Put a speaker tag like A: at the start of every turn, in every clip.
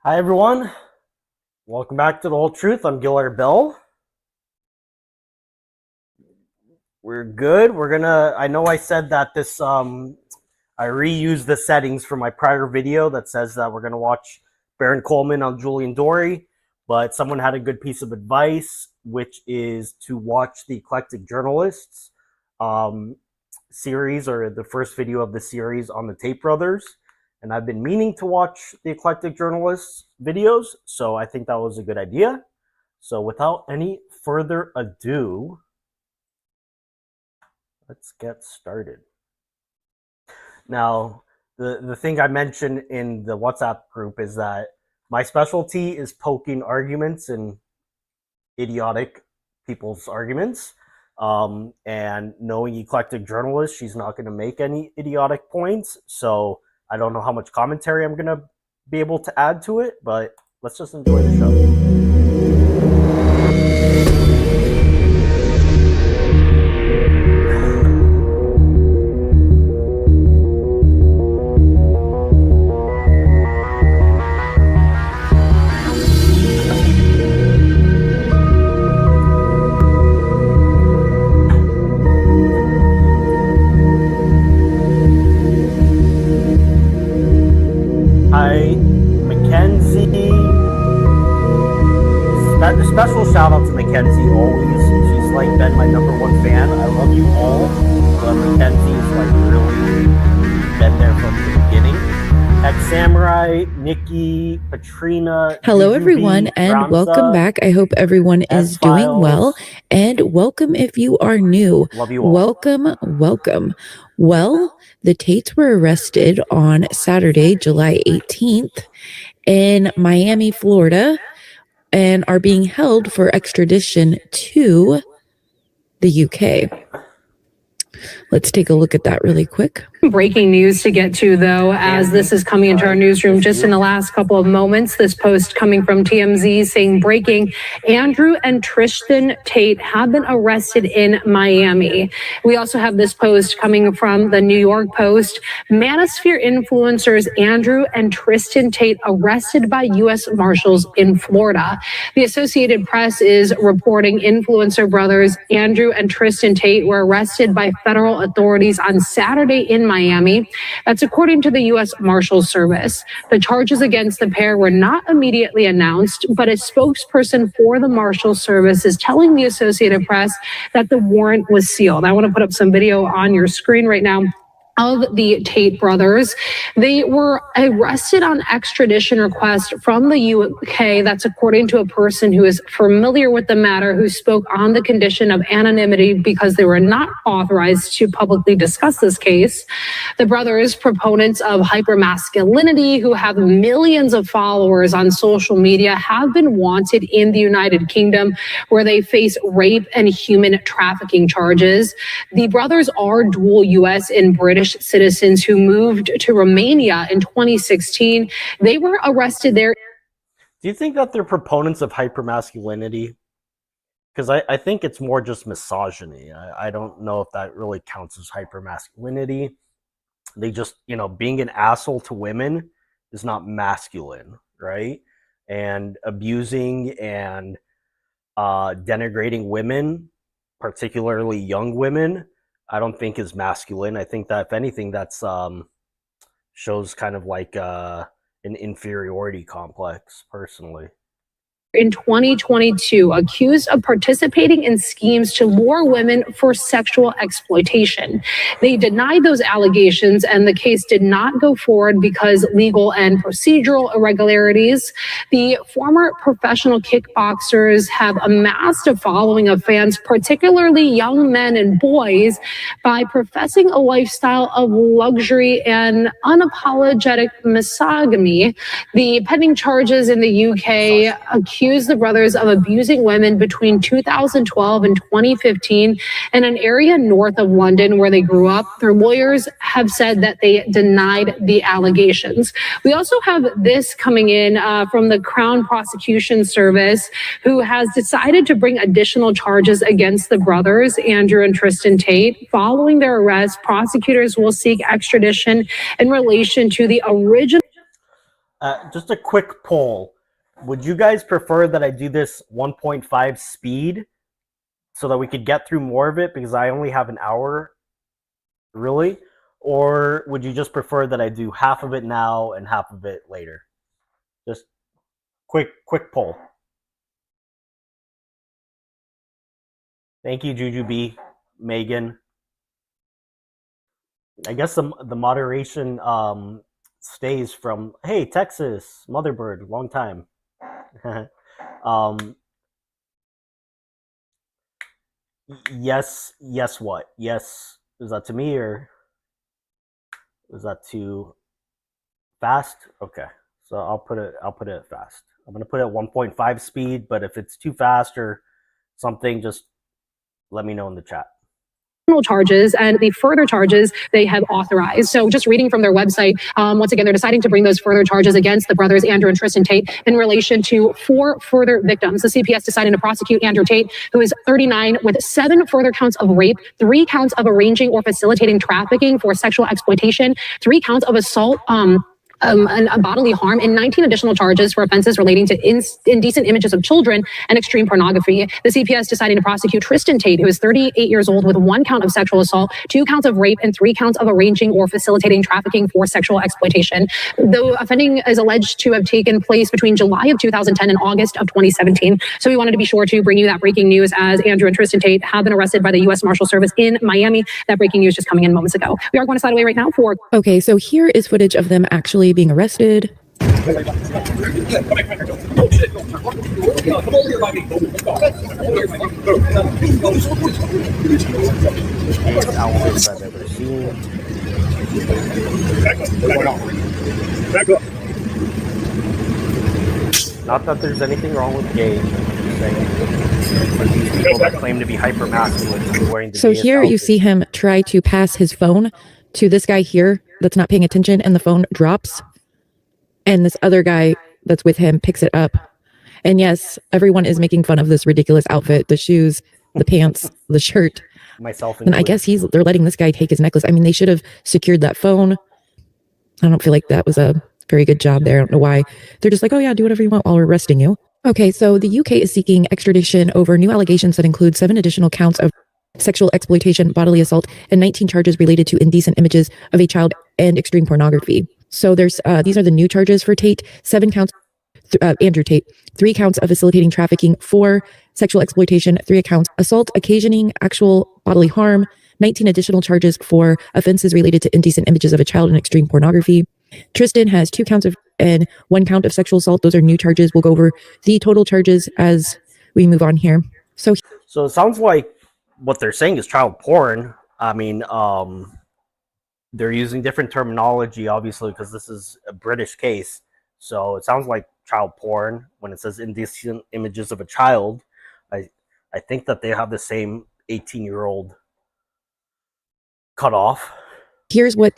A: Hi everyone, welcome back to The Whole Truth. I'm Gillar Bill. We're good. I know I said that I reused the settings from my prior video that says that we're gonna watch Baron Coleman on Julian Dorey, but someone had a good piece of advice, which is to watch the Eclectic Journalists series, or the first video of the series on the Tate brothers. And I've been meaning to watch the Eclectic Journalists videos, so I think that was a good idea. So without any further ado, let's get started. Now, the thing I mentioned in the WhatsApp group is that my specialty is poking arguments and idiotic people's arguments. And knowing Eclectic Journalists, she's not going to make any idiotic points, so I don't know how much commentary I'm going to be able to add to it, but let's just enjoy the show. Special shout out to Mackenzie always. She's like been my #1 fan. I love you all, but Mackenzie's like really been there from the beginning. Ex Samurai, Nikki, Patrina.
B: Hello everyone, and welcome back. I hope everyone is doing well, and welcome if you are new.
A: Love you all.
B: Welcome. Well, the Tates were arrested on Saturday, July 18th in Miami, Florida, and are being held for extradition to the UK. Let's take a look at that really quick.
C: Breaking news to get to, though, as this is coming into our newsroom just in the last couple of moments. This post coming from TMZ saying, breaking, Andrew and Tristan Tate have been arrested in Miami. We also have this post coming from the New York Post. Manosphere influencers Andrew and Tristan Tate arrested by U.S. Marshals in Florida. The Associated Press is reporting influencer brothers Andrew and Tristan Tate were arrested by federal authorities on Saturday in Miami. That's according to the U.S. Marshals Service. The charges against the pair were not immediately announced, but a spokesperson for the Marshals Service is telling the Associated Press that the warrant was sealed. I want to put up some video on your screen right now of the Tate brothers. They were arrested on extradition request from the UK. That's according to a person who is familiar with the matter, who spoke on the condition of anonymity because they were not authorized to publicly discuss this case. The brothers, proponents of hypermasculinity, who have millions of followers on social media, have been wanted in the United Kingdom, where they face rape and human trafficking charges. The brothers are dual U.S. and British citizens who moved to Romania in 2016. They were arrested there.
A: Do you think that they're proponents of hypermasculinity? Because I think it's more just misogyny. I don't know if that really counts as hypermasculinity. They just, being an asshole to women is not masculine, right? And abusing and denigrating women, particularly young women, I don't think is masculine. I think that if anything, that's shows kind of like an inferiority complex, personally.
C: In 2022, accused of participating in schemes to lure women for sexual exploitation. They denied those allegations, and the case did not go forward because legal and procedural irregularities. The former professional kickboxers have amassed a following of fans, particularly young men and boys, by professing a lifestyle of luxury and unapologetic misogyny. The pending charges in the UK accused the brothers of abusing women between 2012 and 2015 in an area north of London where they grew up. Their lawyers have said that they denied the allegations. We also have this coming in from the Crown Prosecution Service, who has decided to bring additional charges against the brothers, Andrew and Tristan Tate. Following their arrest, prosecutors will seek extradition in relation to the original.
A: Just a quick poll. Would you guys prefer that I do this 1.5 speed so that we could get through more of it because I only have an hour, really? Or would you just prefer that I do half of it now and half of it later? Just quick poll. Thank you, Juju B, Megan. I guess the moderation stays from, hey, Texas, Motherbird, long time. Yes, what? Yes, is that to me or is that too fast? Okay, so I'll put it at fast. I'm gonna put it at 1.5 speed, but if it's too fast or something, just let me know in the chat.
C: Charges and the further charges they have authorized. So just reading from their website, once again, they're deciding to bring those further charges against the brothers Andrew and Tristan Tate in relation to 4 further victims. The CPS deciding to prosecute Andrew Tate, who is 39, with 7 further counts of rape, 3 counts of arranging or facilitating trafficking for sexual exploitation, 3 counts of assault, and bodily harm, and 19 additional charges for offenses relating to indecent images of children and extreme pornography. The CPS deciding to prosecute Tristan Tate, who is 38 years old, with 1 count of sexual assault, 2 counts of rape, and 3 counts of arranging or facilitating trafficking for sexual exploitation. The offending is alleged to have taken place between July of 2010 and August of 2017. So we wanted to be sure to bring you that breaking news as Andrew and Tristan Tate have been arrested by the U.S. Marshal Service in Miami. That breaking news just coming in moments ago. We are going to slide away right now for...
B: Okay, so here is footage of them actually being arrested.
A: Outfits I've ever seen.
D: Back up.
A: Not that there's anything wrong with gays. For these people that claim to be hyper masculine wearing the
B: So
A: gayest
B: here you
A: outfits.
B: see him try to pass his phone to this guy here that's not paying attention, and the phone drops. And this other guy that's with him picks it up. And yes, everyone is making fun of this ridiculous outfit, the shoes, the pants, the shirt.
A: Myself
B: And I guess they're letting this guy take his necklace. I mean, they should have secured that phone. I don't feel like that was a very good job there. I don't know why. They're just like, oh yeah, do whatever you want while we're arresting you. Okay, so the UK is seeking extradition over new allegations that include 7 additional counts of sexual exploitation, bodily assault, and 19 charges related to indecent images of a child and extreme pornography. So there's these are the new charges for Tate: 7 counts, Andrew Tate, 3 counts of facilitating trafficking, 4 sexual exploitation, 3 counts assault occasioning actual bodily harm, 19 additional charges for offenses related to indecent images of a child and extreme pornography. Tristan has 2 counts of and 1 count of sexual assault. Those are new charges. We'll go over the total charges as we move on here. So
A: it sounds like what they're saying is child porn. I mean, they're using different terminology, obviously, because this is a British case. So it sounds like child porn when it says indecent images of a child. I think that they have the same 18-year-old cutoff.
B: here's what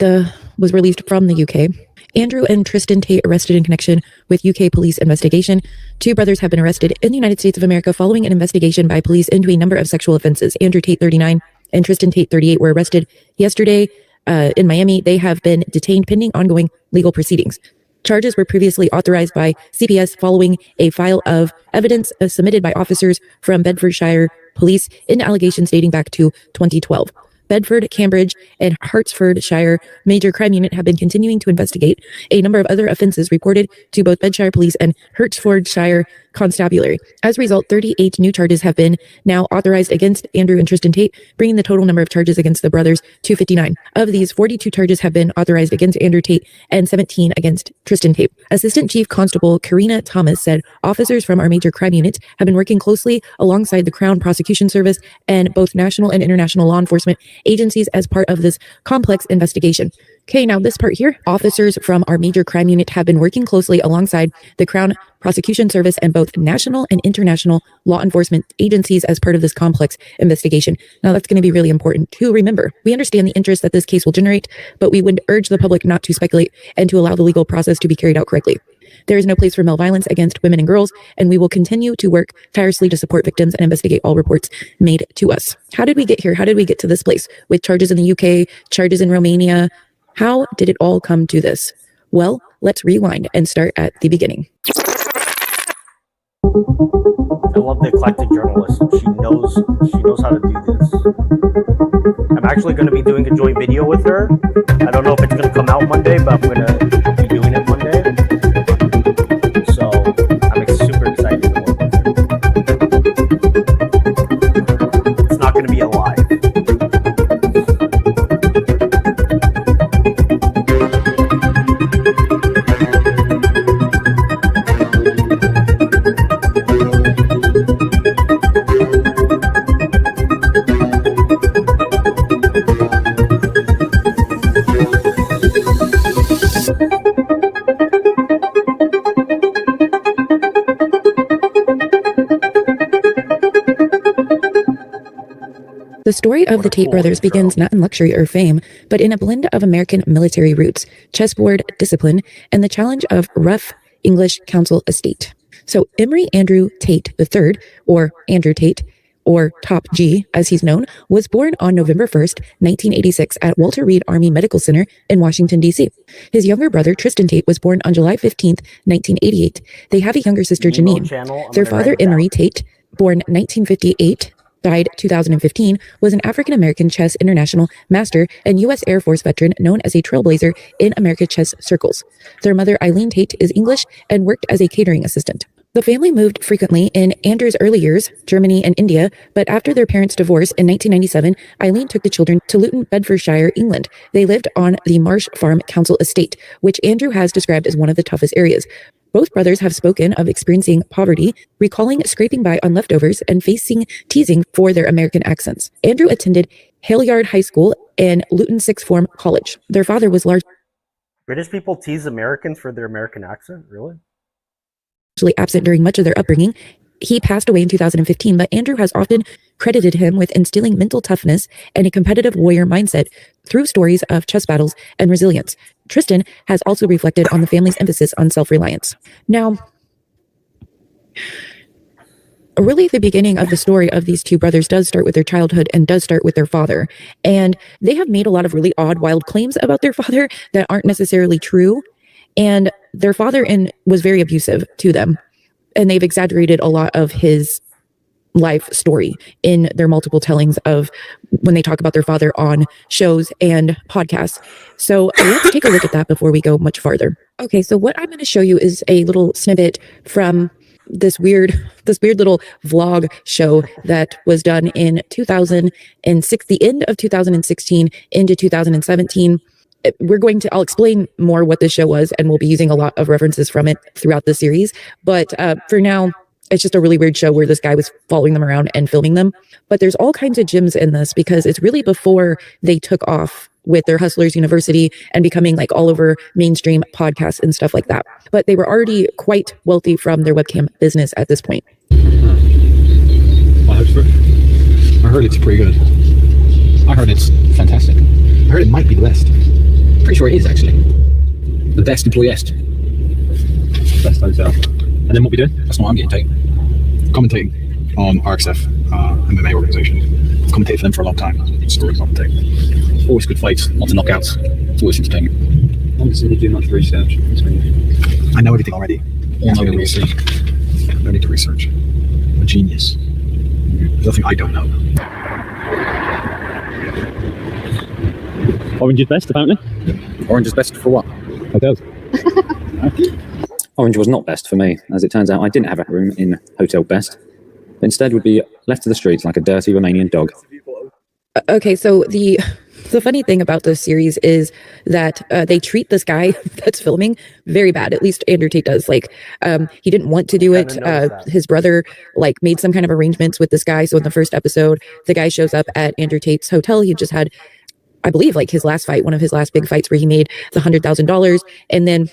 B: was released from the UK. Andrew and Tristan Tate arrested in connection with UK police investigation. 2 brothers have been arrested in the United States of America following an investigation by police into a number of sexual offenses. Andrew Tate, 39, and Tristan Tate, 38, were arrested yesterday in Miami. They have been detained pending ongoing legal proceedings. Charges were previously authorized by CPS following a file of evidence submitted by officers from Bedfordshire Police into allegations dating back to 2012. Bedford, Cambridge, and Hertfordshire Major Crime Unit have been continuing to investigate a number of other offenses reported to both Bedfordshire Police and Hertfordshire Constabulary. As a result, 38 new charges have been now authorized against Andrew and Tristan Tate, bringing the total number of charges against the brothers to 59. Of these, 42 charges have been authorized against Andrew Tate and 17 against Tristan Tate. Assistant Chief Constable Karina Thomas said officers from our major crime units have been working closely alongside the Crown Prosecution Service and both national and international law enforcement agencies as part of this complex investigation. Okay, now this part here, officers from our major crime unit have been working closely alongside the Crown Prosecution Service and both national and international law enforcement agencies as part of this complex investigation. Now that's going to be really important to remember. We understand the interest that this case will generate, but we would urge the public not to speculate and to allow the legal process to be carried out correctly. There is no place for male violence against women and girls, and we will continue to work tirelessly to support victims and investigate all reports made to us. How did we get here? How did we get to this place with charges in the UK, charges in Romania? How did it all come to this? Well, let's rewind and start at the beginning.
A: I love the eclectic journalist. She knows how to do this. I'm actually going to be doing a joint video with her. I don't know if it's going to come out Monday, but I'm going to be doing it Monday. So I'm super excited to work with her. It's not going to be a live.
B: The story of the Tate brothers begins not in luxury or fame, but in a blend of American military roots, chessboard discipline, and the challenge of rough English council estate. So Emery Andrew Tate III, or Andrew Tate, or Top G, as he's known, was born on November 1st, 1986 at Walter Reed Army Medical Center in Washington, D.C. His younger brother, Tristan Tate, was born on July 15th, 1988. They have a younger sister, Janine. Their father, Emery Tate, born 1958, died 2015, was an African-American chess international master and U.S. Air Force veteran known as a trailblazer in American chess circles. Their mother, Eileen Tate, is English and worked as a catering assistant. The family moved frequently in Andrew's early years, Germany and India, but after their parents' divorce in 1997, Eileen took the children to Luton, Bedfordshire, England. They lived on the Marsh Farm Council estate, which Andrew has described as one of the toughest areas. Both brothers have spoken of experiencing poverty, recalling scraping by on leftovers, and facing teasing for their American accents. Andrew attended Halyard High School and Luton Sixth Form College. Their father was largely
A: British people tease Americans for their American accent? Really?
B: absent during much of their upbringing. He passed away in 2015, but Andrew has often credited him with instilling mental toughness and a competitive warrior mindset through stories of chess battles and resilience. Tristan has also reflected on the family's emphasis on self-reliance. Now, really the beginning of the story of these two brothers does start with their childhood and does start with their father. And they have made a lot of really odd, wild claims about their father that aren't necessarily true. And their father was very abusive to them. And they've exaggerated a lot of his life story in their multiple tellings of when they talk about their father on shows and podcasts. So let's take a look at that before we go much farther. Okay, so what I'm going to show you is a little snippet from this weird little vlog show that was done in 2006, the end of 2016 into 2017. I'll explain more what this show was, and we'll be using a lot of references from it throughout the series. But for now, it's just a really weird show where this guy was following them around and filming them. But there's all kinds of gems in this because it's really before they took off with their Hustlers University and becoming like all over mainstream podcasts and stuff like that. But they were already quite wealthy from their webcam business at this point.
E: I heard it's pretty good. I heard it's fantastic. I heard it might be the best. Pretty sure it is, actually. The best employee-est. Best hotel. And then what we doing? That's not what I'm getting taken. Commentating on RXF, MMA organization. I've commentated for them for a long time. It's always commentating. Always good fights, lots of knockouts. It's always entertaining.
F: Obviously, you do much research.
E: I know everything already. No need to research. No need to research. I'm a genius. There's nothing I don't know.
F: Orange is best, apparently.
G: Orange is best for what?
F: Hotels.
G: Orange was not best for me. As it turns out, I didn't have a room in Hotel Best. Instead, would be left to the streets like a dirty Romanian dog.
B: Okay, so the funny thing about this series is that they treat this guy that's filming very bad. At least Andrew Tate does. Like, he didn't want to do it. His brother made some kind of arrangements with this guy. So in the first episode, the guy shows up at Andrew Tate's hotel. He just had, I believe, his last fight, one of his last big fights where he made the $100,000, and then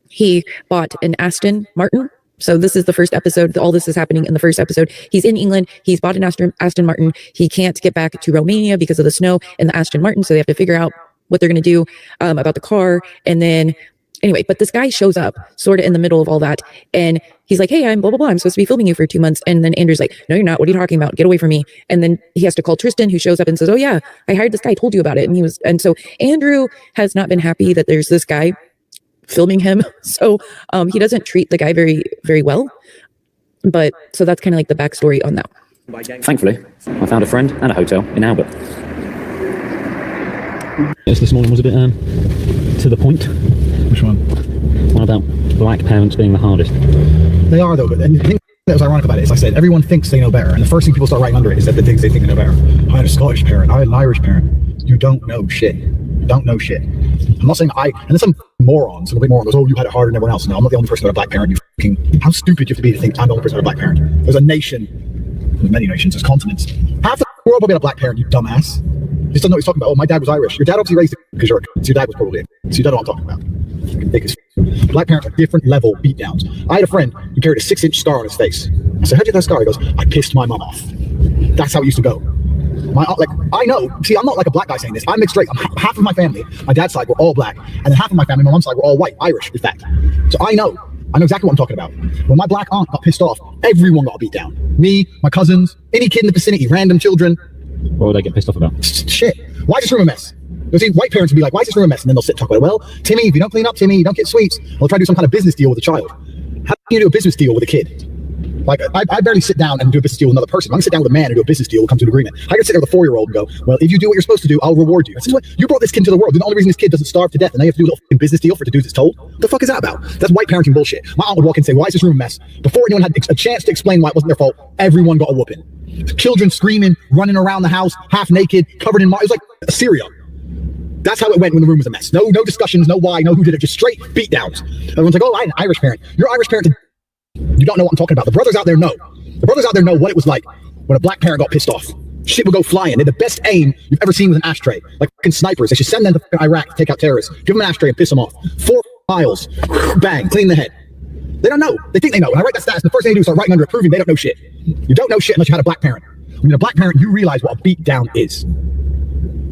B: he bought an Aston Martin. So this is the first episode. All this is happening in the first episode. He's in England. He's bought an Aston Martin. He can't get back to Romania because of the snow and the Aston Martin. So they have to figure out what they're going to do about the car. And then anyway, but this guy shows up sort of in the middle of all that. And he's like, hey, I'm blah, blah, blah. I'm supposed to be filming you for 2 months. And then Andrew's like, no, you're not. What are you talking about? Get away from me. And then he has to call Tristan, who shows up and says, oh yeah, I hired this guy. I told you about it. And so Andrew has not been happy that there's this guy filming him. So he doesn't treat the guy very, very well. But so that's kind of like the backstory on that.
G: Thankfully, I found a friend and a hotel in Albert.
F: Yes, this morning was a bit to the point.
D: Which one?
F: One about black parents being the hardest.
D: They are, though, but the thing that was ironic about it is, like I said, everyone thinks they know better, and the first thing people start writing under it is that the things they think they know better. I had a Scottish parent, I had an Irish parent. You don't know shit. You don't know shit. I'm not saying and there's some morons, a little bit moron goes, oh, you had it harder than everyone else. No, I'm not the only person who had a black parent. You fucking, how stupid you have to be to think I'm the only person who had a black parent. There's a nation, there's many nations, there's continents. Half the world will be a black parent, you dumbass. Just don't know what he's talking about. Oh, my dad was Irish. Your dad obviously raised it because you're so your dad was probably it. So you don't know what I'm talking about. Biggest. Black parents are different level beatdowns. I had a friend who carried a 6-inch scar on his face. I said, how'd you get that scar? He goes, I pissed my mom off. That's how it used to go. I know. See, I'm not like a black guy saying this. I'm mixed race. Half of my family, my dad's side, were all black, and then half of my family, my mom's side, were all white, Irish, in fact. So I know exactly what I'm talking about. When my black aunt got pissed off, everyone got beat down. Me, my cousins, any kid in the vicinity, random children.
F: What would they get pissed off about?
D: Shit. Why is this room a mess? You see, white parents would be like, why is this room a mess? And then they'll sit and talk about it. Well, Timmy, if you don't clean up, Timmy, you don't get sweets. We'll try to do some kind of business deal with a child. How do you do a business deal with a kid? Like, I barely sit down and do a business deal with another person. I can sit down with a man and do a business deal and come to an agreement. I can sit there with a 4-year-old and go, well, if you do what you're supposed to do, I'll reward you. This is what you brought this kid into the world. The only reason this kid doesn't starve to death, and now you have to do a little business deal for it to do as it's told. What the fuck is that about? That's white parenting bullshit. My aunt would walk in and say, why is this room a mess? Before anyone had a chance to explain why it wasn't their fault, everyone got a whooping. Children screaming, running around the house, half naked, covered in mud. It was like Assyria. That's how it went when the room was a mess. No discussions, no why, no who did it, just straight beatdowns. Everyone's like, oh, I had an Irish parent. Your Irish parent, you don't know what I'm talking about. The brothers out there know. The brothers out there know what it was like when a black parent got pissed off. Shit would go flying. They had the best aim you've ever seen with an ashtray. Like fucking snipers. They should send them to Iraq to take out terrorists. Give them an ashtray and piss them off. 4 miles. Bang. Clean the head. They don't know. They think they know. When I write that stats, the first thing they do is start writing under it, proving they don't know shit. You don't know shit unless you had a black parent. When you're a black parent, you realize what a beat down is.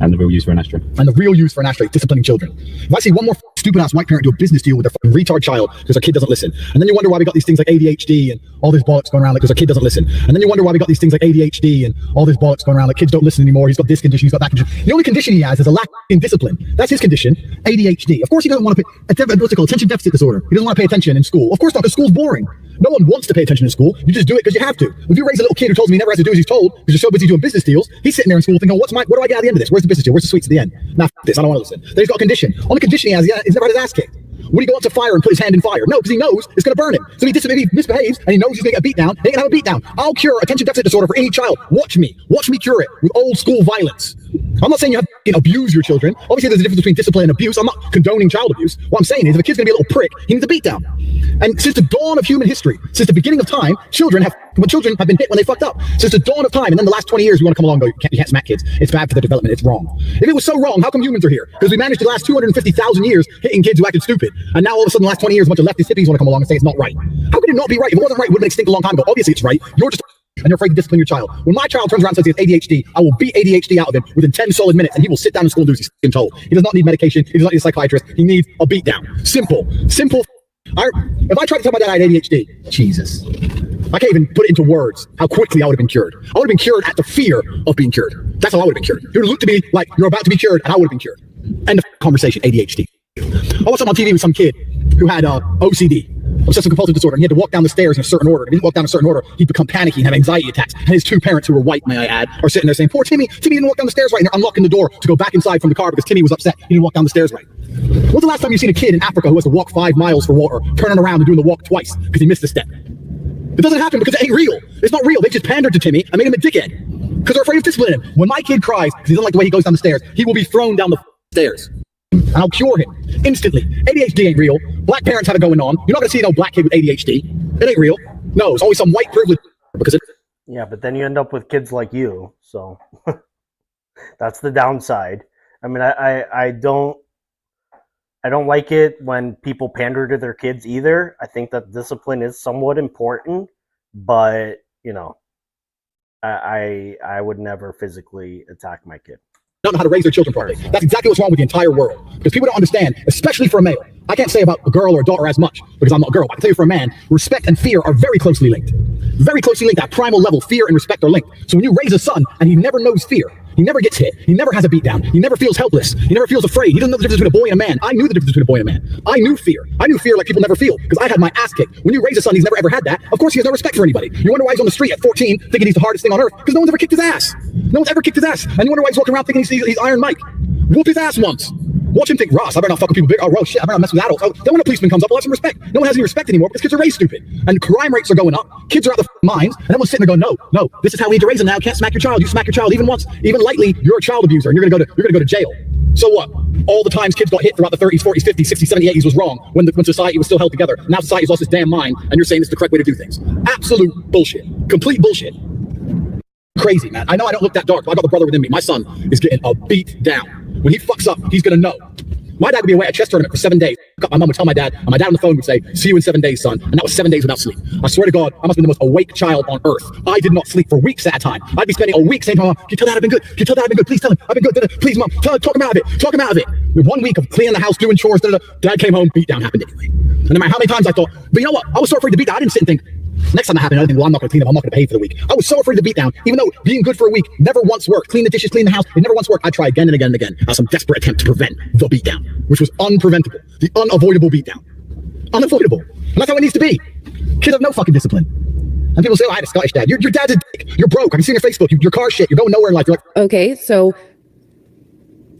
F: And the real use for an ashtray.
D: And the real use for an ashtray, disciplining children. If I see one more stupid ass white parent do a business deal with their fucking retard child because their kid doesn't listen, and then you wonder why we got these things like ADHD and all this bollocks going around like because their kid doesn't listen, and then you wonder why we got these things like ADHD and all this bollocks going around like kids don't listen anymore. He's got this condition, he's got that condition. The only condition he has is a lack in discipline. That's his condition, ADHD. Of course he doesn't want to pay, what's it called, attention deficit disorder. He doesn't want to pay attention in school. Of course not, because school's boring. No one wants to pay attention in school. You just do it because you have to. If you raise a little kid who tells me he never has to do as he's told because you're so busy doing business deals, he's sitting there in school thinking, oh, what do I get at the end of this? Where's the business deal? Where's the sweets at the end? Nah, this, I don't want to listen. Then he's got a condition. Only condition he has, he's never had his ass kicked. Would he go up to fire and put his hand in fire? No, because he knows it's going to burn him. So if he misbehaves and he knows he's going to get a beat down, he ain't going to have a beat down. I'll cure attention deficit disorder for any child. Watch me cure it with old school violence. I'm not saying you have to abuse your children. Obviously, there's a difference between discipline and abuse. I'm not condoning child abuse. What I'm saying is if a kid's going to be a little prick, he needs a beat down. And since the dawn of human history, since the beginning of time, children have been hit when they fucked up. Since the dawn of time, and then the last 20 years, we want to come along and go, you can't smack kids. It's bad for their development. It's wrong. If it was so wrong, how come humans are here? Because we managed to last 250,000 years hitting kids who acted stupid. And now all of a sudden, the last 20 years, a bunch of leftist hippies want to come along and say it's not right. How could it not be right? If it wasn't right, it would have been extinct a long time ago. Obviously, it's right. You're just and you're afraid to discipline your child. When my child turns around and says he has ADHD, I will beat ADHD out of him within 10 solid minutes, and he will sit down in school and do as he's told. He does not need medication. He does not need a psychiatrist. He needs a beat down. Simple. If I tried to tell my dad I had ADHD, Jesus, I can't even put it into words how quickly I would have been cured. I would have been cured at the fear of being cured. That's how I would have been cured. He would have looked at me like you're about to be cured, and I would have been cured. End of conversation. ADHD. I watched something on TV with some kid who had OCD. Obsessive compulsive disorder, and he had to walk down the stairs in a certain order. If he didn't walk down a certain order, he'd become panicky and have anxiety attacks. And his 2 parents, who were white, may I add, are sitting there saying, poor Timmy didn't walk down the stairs right, and they're unlocking the door to go back inside from the car because Timmy was upset. He didn't walk down the stairs right. When's the last time you've seen a kid in Africa who has to walk 5 miles for water, turning around and doing the walk twice because he missed a step? It doesn't happen because it ain't real. It's not real. They just pandered to Timmy and made him a dickhead because they're afraid of disciplining him. When my kid cries because he doesn't like the way he goes down the stairs, he will be thrown down the stairs. And I'll cure him instantly. ADHD ain't real. Black parents have it going on. You're not going to see no black kid with ADHD. It ain't real. No, it's always some white privilege because it.
A: Yeah, but then you end up with kids like you. So that's the downside. I mean, I don't like it when people pander to their kids either. I think that discipline is somewhat important, but you know, I would never physically attack my kid.
D: Don't know how to raise their children properly. That's exactly what's wrong with the entire world. Because people don't understand, especially for a male. I can't say about a girl or a daughter as much because I'm not a girl. I can tell you for a man, respect and fear are very closely linked. Very closely linked. At primal level, fear and respect are linked. So when you raise a son and he never knows fear, He never gets hit. He never has a beat down. He never feels helpless. He never feels afraid. He doesn't know the difference between a boy and a man. I knew the difference between a boy and a man. I knew fear. I knew fear like people never feel, because I had my ass kicked. When you raise a son, he's never ever had that. Of course, he has no respect for anybody. You wonder why he's on the street at 14 thinking he's the hardest thing on earth, because no one's ever kicked his ass. No one's ever kicked his ass. And you wonder why he's walking around thinking he's Iron Mike. Whoop his ass once. Watch him think, Ross, I better not fuck with people big. Oh, Ross, shit, I better not mess with adults. Oh, then when a policeman comes up, we'll have some respect. No one has any respect anymore because kids are raised stupid. And crime rates are going up. Kids are out of their minds. And everyone's sitting there going, no, this is how we need to raise them now. You can't smack your child. You smack your child even once, even lightly, you're a child abuser and you're gonna go to jail. So what? All the times kids got hit throughout the 30s, 40s, 50s, 60s, 70s, 80s was wrong when society was still held together. Now society's lost its damn mind and you're saying it's the correct way to do things. Absolute bullshit. Complete bullshit. Crazy, man. I know I don't look that dark, but I got the brother within me. My son is getting a beat down. When he fucks up, he's gonna know. My dad would be away at a chess tournament for 7 days. My mom would tell my dad, and my dad on the phone would say, see you in 7 days, son. And that was 7 days without sleep. I swear to God, I must have been the most awake child on earth. I did not sleep for weeks at a time. I'd be spending a week saying to my mom, can you tell Dad I've been good? Can you tell Dad I've been good? Please tell him I've been good. Please, Mom, talk him out of it. Talk him out of it. With 1 week of cleaning the house, doing chores, Dad came home, beat down happened anyway. And no matter how many times I thought, but you know what? I was so afraid to beat down, I didn't sit and think, next time that happened, I didn't think, well, I'm not going to clean up. I'm not going to pay for the week. I was so afraid to beat down, even though being good for a week never once worked. Clean the dishes, clean the house, it never once worked. I'd try again and again and again as some desperate attempt to prevent the beat down, which was unpreventable. The unavoidable beat down. Unavoidable. And that's how it needs to be. Kids have no fucking discipline. And people say, oh, I had a Scottish dad. Your dad's a dick. You're broke. I can see on your Facebook. Your car shit. You're going nowhere in life. You're like,
B: Okay, so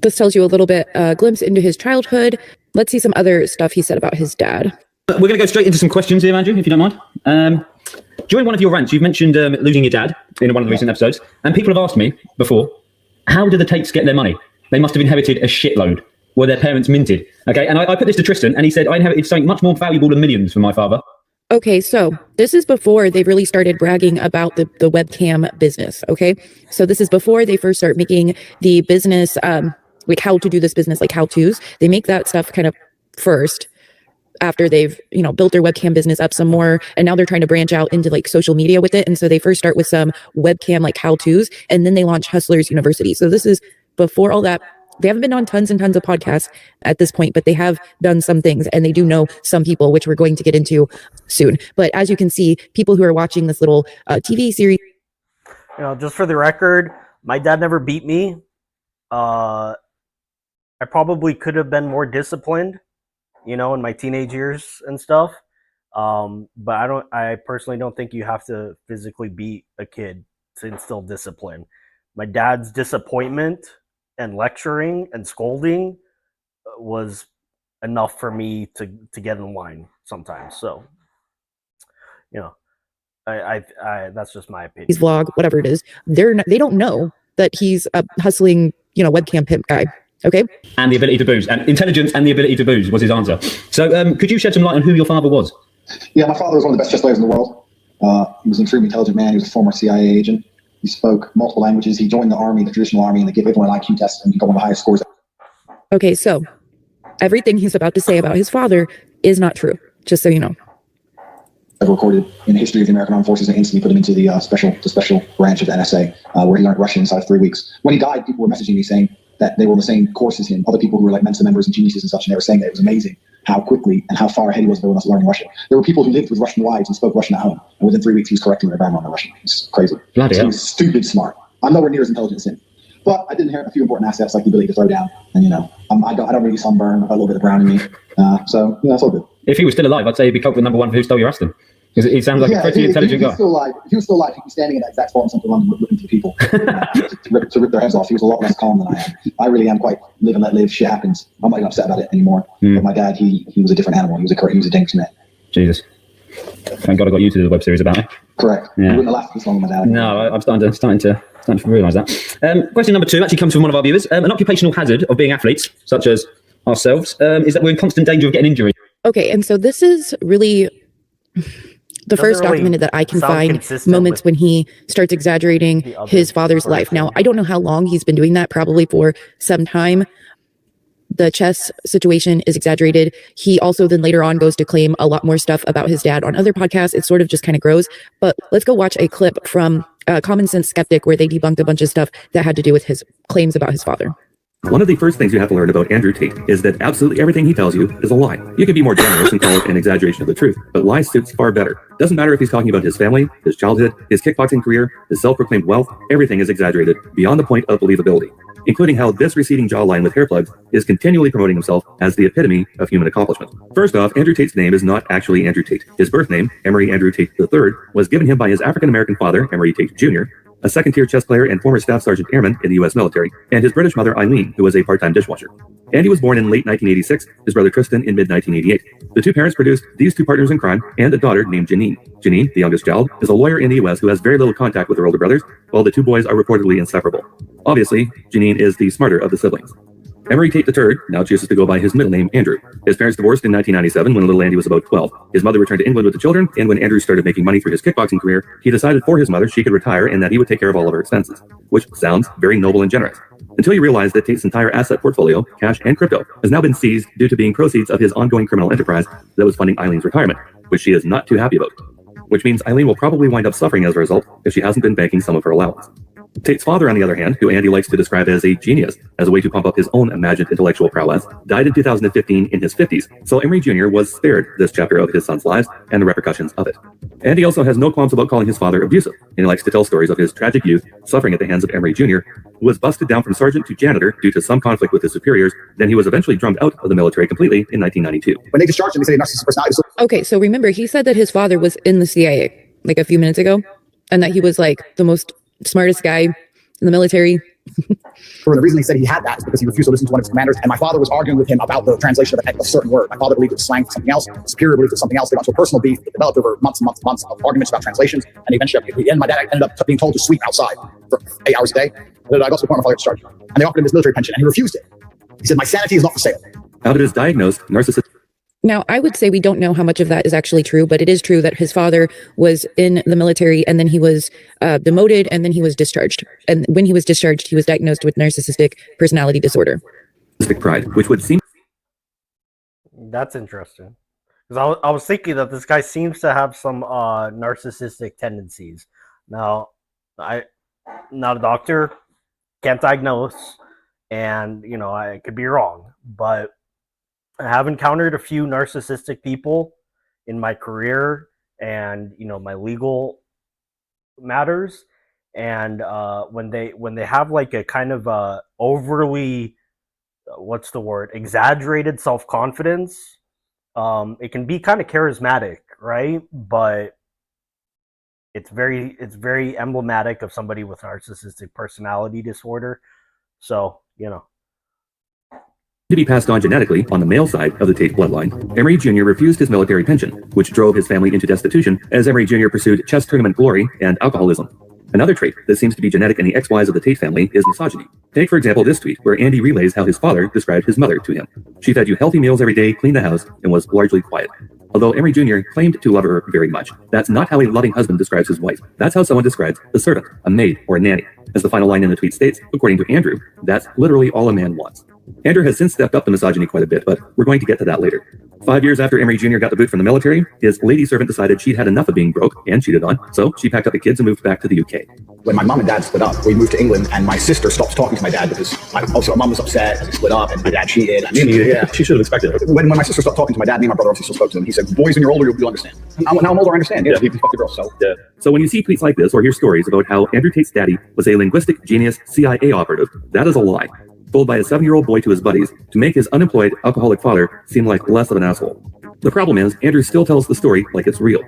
B: this tells you a little bit, glimpse into his childhood. Let's see some other stuff he said about his dad.
G: We're going to go straight into some questions here, Andrew, if you don't mind. During one of your rants, you've mentioned losing your dad in one of the recent episodes, and people have asked me before, how did the Tates get their money? They must have inherited a shitload. Were their parents minted? Okay, and I put this to Tristan, and he said, I inherited something much more valuable than millions from my father.
B: Okay, so this is before they really started bragging about the webcam business, okay? So this is before they first start making the business, like how to do this business, like how-tos. They make that stuff kind of first, after they've, built their webcam business up some more, and now they're trying to branch out into like social media with it. And so they first start with some webcam like how-tos, and then they launch Hustlers University. So this is before all that. They haven't been on tons and tons of podcasts at this point, but they have done some things, and they do know some people, which we're going to get into soon. But as you can see, people who are watching this little TV series.
A: Just for the record, my dad never beat me. I probably could have been more disciplined, in my teenage years and stuff. But I personally don't think you have to physically beat a kid to instill discipline. My dad's disappointment and lecturing and scolding was enough for me to get in line sometimes. So, I that's just my opinion.
B: His vlog, whatever it is, they don't know that he's a hustling, webcam pimp guy. Okay.
G: And the ability to booze, and intelligence and the ability to booze was his answer. So, could you shed some light on who your father was?
H: Yeah, my father was one of the best chess players in the world. He was an extremely intelligent man. He was a former CIA agent. He spoke multiple languages. He joined the army, the traditional army, and they give everyone an IQ test, and he got one of the highest scores.
B: Okay, so everything he's about to say about his father is not true, just so you know.
H: Ever recorded in the history of the American Armed Forces, and instantly put him into the special branch of the NSA, where he learned Russian inside of 3 weeks. When he died, people were messaging me saying that they were on the same course as him, other people who were like Mensa members and geniuses and such, and they were saying that it was amazing how quickly and how far ahead he was of everyone else learning Russian. There were people who lived with Russian wives and spoke Russian at home, and within 3 weeks he was correcting their grammar on the Russian. It's crazy.
G: So
H: he was stupid smart. I'm nowhere near as intelligent as him. But I did inherit a few important assets like the ability to throw down, and I don't really sunburn. I've got a little bit of brown in me, so that's all good.
G: If he was still alive, I'd say he'd be culprit number one for who stole your Aston. Because he sounds like a pretty intelligent guy.
H: If he was still alive, he'd be standing in that exact spot in central London looking for people to rip their heads off. He was a lot less calm than I am. I really am quite live and let live. Shit happens. I'm not even upset about it anymore. But my dad, he was a different animal. He was a dangerous man.
G: Jesus. Thank God I got you to do the web series about it.
H: Correct. Yeah. You wouldn't have lasted this long with my dad.
G: No, I'm starting to realise that. Question number 2 actually comes from one of our viewers. An occupational hazard of being athletes, such as ourselves, is that we're in constant danger of getting injury.
B: Okay, and so this is really the first documented that I can find moments when he starts exaggerating his father's life. Now, I don't know how long he's been doing that, probably for some time. The chess situation is exaggerated. He also then later on goes to claim a lot more stuff about his dad on other podcasts. It sort of just kind of grows. But let's go watch a clip from Common Sense Skeptic where they debunked a bunch of stuff that had to do with his claims about his father.
I: One of the first things you have to learn about Andrew Tate is that absolutely everything he tells you is a lie. You can be more generous and call it an exaggeration of the truth, but lie suits far better. Doesn't matter if he's talking about his family, his childhood, his kickboxing career, his self-proclaimed wealth, everything is exaggerated beyond the point of believability, including how this receding jawline with hair plugs is continually promoting himself as the epitome of human accomplishment. First off, Andrew Tate's name is not actually Andrew Tate. His birth name, Emory Andrew Tate III, was given him by his African-American father, Emory Tate Jr., a second-tier chess player and former Staff Sergeant Airman in the U.S. military, and his British mother, Eileen, who was a part-time dishwasher. Andy was born in late 1986, his brother Tristan in mid-1988. The two parents produced these two partners in crime and a daughter named Janine. Janine, the youngest child, is a lawyer in the U.S. who has very little contact with her older brothers, while the two boys are reportedly inseparable. Obviously, Janine is the smarter of the siblings. Emory Tate III now chooses to go by his middle name, Andrew. His parents divorced in 1997 when little Andy was about 12. His mother returned to England with the children, and when Andrew started making money through his kickboxing career, he decided for his mother she could retire and that he would take care of all of her expenses, which sounds very noble and generous. Until you realize that Tate's entire asset portfolio, cash and crypto, has now been seized due to being proceeds of his ongoing criminal enterprise that was funding Eileen's retirement, which she is not too happy about. Which means Eileen will probably wind up suffering as a result if she hasn't been banking some of her allowance. Tate's father, on the other hand, who Andy likes to describe as a genius, as a way to pump up his own imagined intellectual prowess, died in 2015 in his 50s, so Emory Jr. was spared this chapter of his son's lives and the repercussions of it. Andy also has no qualms about calling his father abusive, and he likes to tell stories of his tragic youth suffering at the hands of Emory Jr., who was busted down from sergeant to janitor due to some conflict with his superiors. Then he was eventually drummed out of the military completely in 1992.
D: When they discharged him, they say narcissistic personality.
B: Okay, so remember, he said that his father was in the CIA like a few minutes ago, and that he was like the most smartest guy in the military.
D: For the reason he said he had that is because he refused to listen to one of his commanders, and my father was arguing with him about the translation of a certain word. My father believed it was slang for something else. Superior believed it was something else. They got into a personal beef. It developed over months and months and months of arguments about translations, and eventually, at the end, my dad ended up being told to sweep outside for 8 hours a day. And I got to the point where my father discharged him, and they offered him his military pension, and he refused it. He said, "My sanity is not for sale."
I: Out of his diagnosed narcissistic.
B: Now, I would say we don't know how much of that is actually true, but it is true that his father was in the military, and then he was demoted, and then he was discharged. And when he was discharged, he was diagnosed with narcissistic personality disorder.
I: Pride, which would seem.
A: That's interesting. Because I was thinking that this guy seems to have some narcissistic tendencies. Now, I'm not a doctor, can't diagnose, and, you know, I could be wrong, but I have encountered a few narcissistic people in my career and, you know, my legal matters. And when they have like a kind of overly, what's the word, exaggerated self-confidence, it can be kind of charismatic, right? But it's very emblematic of somebody with narcissistic personality disorder. So, you know.
I: To be passed on genetically on the male side of the Tate bloodline, Emory Jr. refused his military pension, which drove his family into destitution as Emory Jr. pursued chess tournament glory and alcoholism. Another trait that seems to be genetic in the XYs of the Tate family is misogyny. Take, for example, this tweet where Andy relays how his father described his mother to him. She fed you healthy meals every day, cleaned the house, and was largely quiet. Although Emory Jr. claimed to love her very much, that's not how a loving husband describes his wife. That's how someone describes a servant, a maid, or a nanny. As the final line in the tweet states, according to Andrew, that's literally all a man wants. Andrew has since stepped up the misogyny quite a bit, but we're going to get to that later. 5 years after Emory Jr. got the boot from the military, his lady servant decided she'd had enough of being broke and cheated on, so she packed up the kids and moved back to the UK.
D: When my mom and dad split up, we moved to England, and my sister stopped talking to my dad because my mom was upset as they split up, and my dad cheated.
F: Yeah, she should have expected it.
D: When my sister stopped talking to my dad, me and my brother obviously still spoke to him. He said, "Boys, when you're older, you'll understand." And now I'm older, I understand. Yeah, he fucked the girl. So
I: yeah. So when you see tweets like this or hear stories about how Andrew Tate's daddy was a linguistic genius CIA operative, that is a lie, told by a 7-year-old boy to his buddies to make his unemployed alcoholic father seem like less of an asshole. The problem is, Andrew still tells the story like it's real.